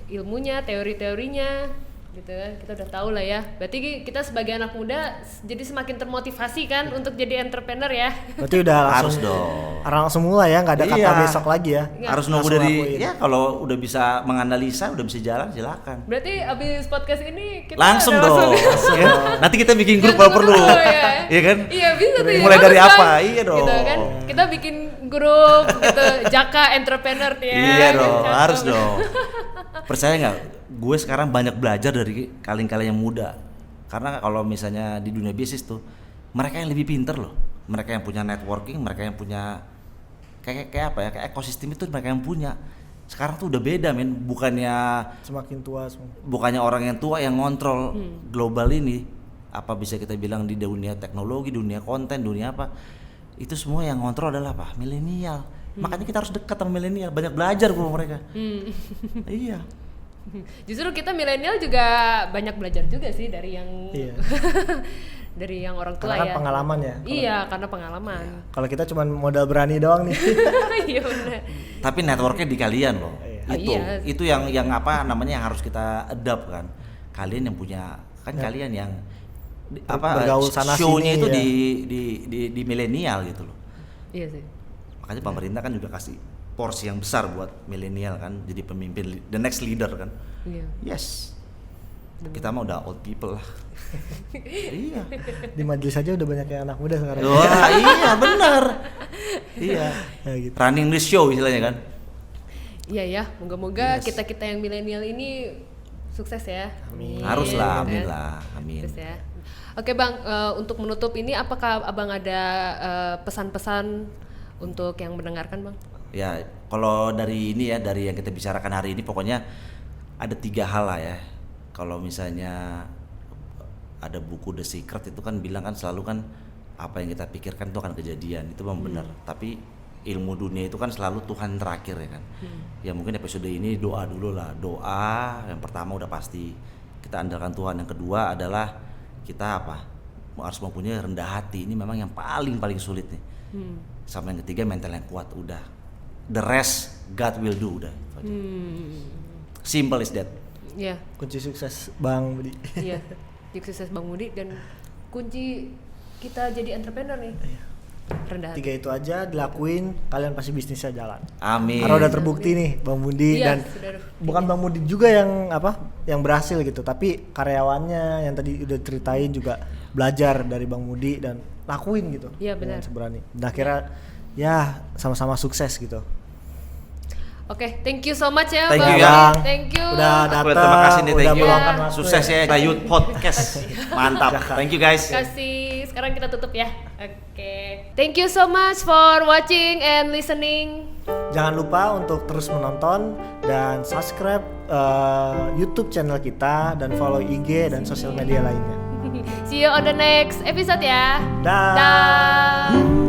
ilmunya, teori-teorinya gitu kan, kita udah tahu lah ya. Berarti kita sebagai anak muda jadi semakin termotivasi kan untuk jadi entrepreneur ya. Berarti udah harus dong. Langsung mulai ya, nggak ada kata besok lagi ya. Harus nunggu dari ya, kalau udah bisa menganalisa, udah bisa jalan silakan. Berarti abis podcast ini kita langsung dong. Nanti kita bikin grup kalau perlu. Iya kan? Iya bisa tuh. Mulai dari apa? Iya dong. Gitu kan? Kita bikin grup gitu, Jaka Entrepreneur ya. Iya dong, harus dong. Percaya nggak? gue sekarang banyak belajar dari kalian-kalian yang muda. Karena kalau misalnya di dunia bisnis tuh mereka yang lebih pinter loh. Mereka yang punya networking, mereka yang punya kayak apa ya, kayak ekosistem itu mereka yang punya. Sekarang tuh udah beda men, semakin tua semua. bukannya orang yang tua yang ngontrol global ini. Apa bisa kita bilang di dunia teknologi, dunia konten, dunia apa? Itu semua yang ngontrol adalah apa? Milenial. Makanya kita harus dekat sama milenial, banyak belajar sama mereka. Iya. Justru kita milenial juga banyak belajar juga sih dari yang Iya. dari yang orang tua Karena kan ya. pengalaman ya. Iya, karena pengalaman. Kalau kita cuma modal berani doang nih. Iya benar. Tapi networknya di kalian loh. Iya. Itu yang apa namanya yang harus kita adapt kan. Kalian yang punya kan kalian yang Bergaul sana show-nya sini, itu ya. di milenial gitu loh. Iya sih. Makanya pemerintah kan juga kasih porsi yang besar buat milenial kan, jadi pemimpin, the next leader kan. Iya. Yes. Kita mah udah old people lah. Iya. Di majelis aja udah banyak yang anak muda sekarang. Wah, iya benar. Iya. Ya, gitu. Running the show istilahnya kan. Iya ya, moga-moga Yes. kita yang milenial ini sukses ya. Amin. Harus lah, amin Kan? lah, amin. Sukses ya. Oke Bang, untuk menutup ini apakah Abang ada pesan-pesan untuk yang mendengarkan Bang? Ya, kalau dari ini ya, dari yang kita bicarakan hari ini pokoknya ada 3 hal lah ya. Kalau misalnya ada buku The Secret itu kan bilang kan selalu kan apa yang kita pikirkan itu akan kejadian, itu memang benar. Tapi ilmu dunia itu kan selalu Tuhan terakhir ya kan. Ya mungkin episode ini doa dulu lah. Doa yang pertama udah pasti kita andalkan Tuhan. Yang kedua adalah kita harus mempunyai rendah hati. Ini memang yang paling sulit nih. Sama yang ketiga mental yang kuat. Udah, the rest God will do. Udah simple is that. Iya. Kunci sukses Bang Budi. Iya. Sukses Bang Budi dan kunci kita jadi entrepreneur nih. Rendah hati. 3 itu aja dilakuin, kalian pasti bisnisnya jalan. Amin. Karena udah terbukti nih Bang Budi Iya, dan sudah. bukan Bang Budi juga yang berhasil gitu, tapi karyawannya yang tadi udah ceritain juga belajar dari Bang Budi dan lakuin gitu. Iya, benar. Dengan seberani. Dan akhirnya ya sama-sama sukses gitu. Oke, thank you so much ya Thank Bang. you, ya. Thank you. Udah Aku datang, terima kasih nih, udah thank you. meluangkan waktu Sukses ya Youth Podcast. Mantap. Thank you guys. Kasih. Sekarang kita tutup ya. Oke. Thank you so much for watching and listening. Jangan lupa untuk terus menonton dan subscribe YouTube channel kita dan follow IG dan sosial media lainnya. See you on the next episode ya. Dah. Dah.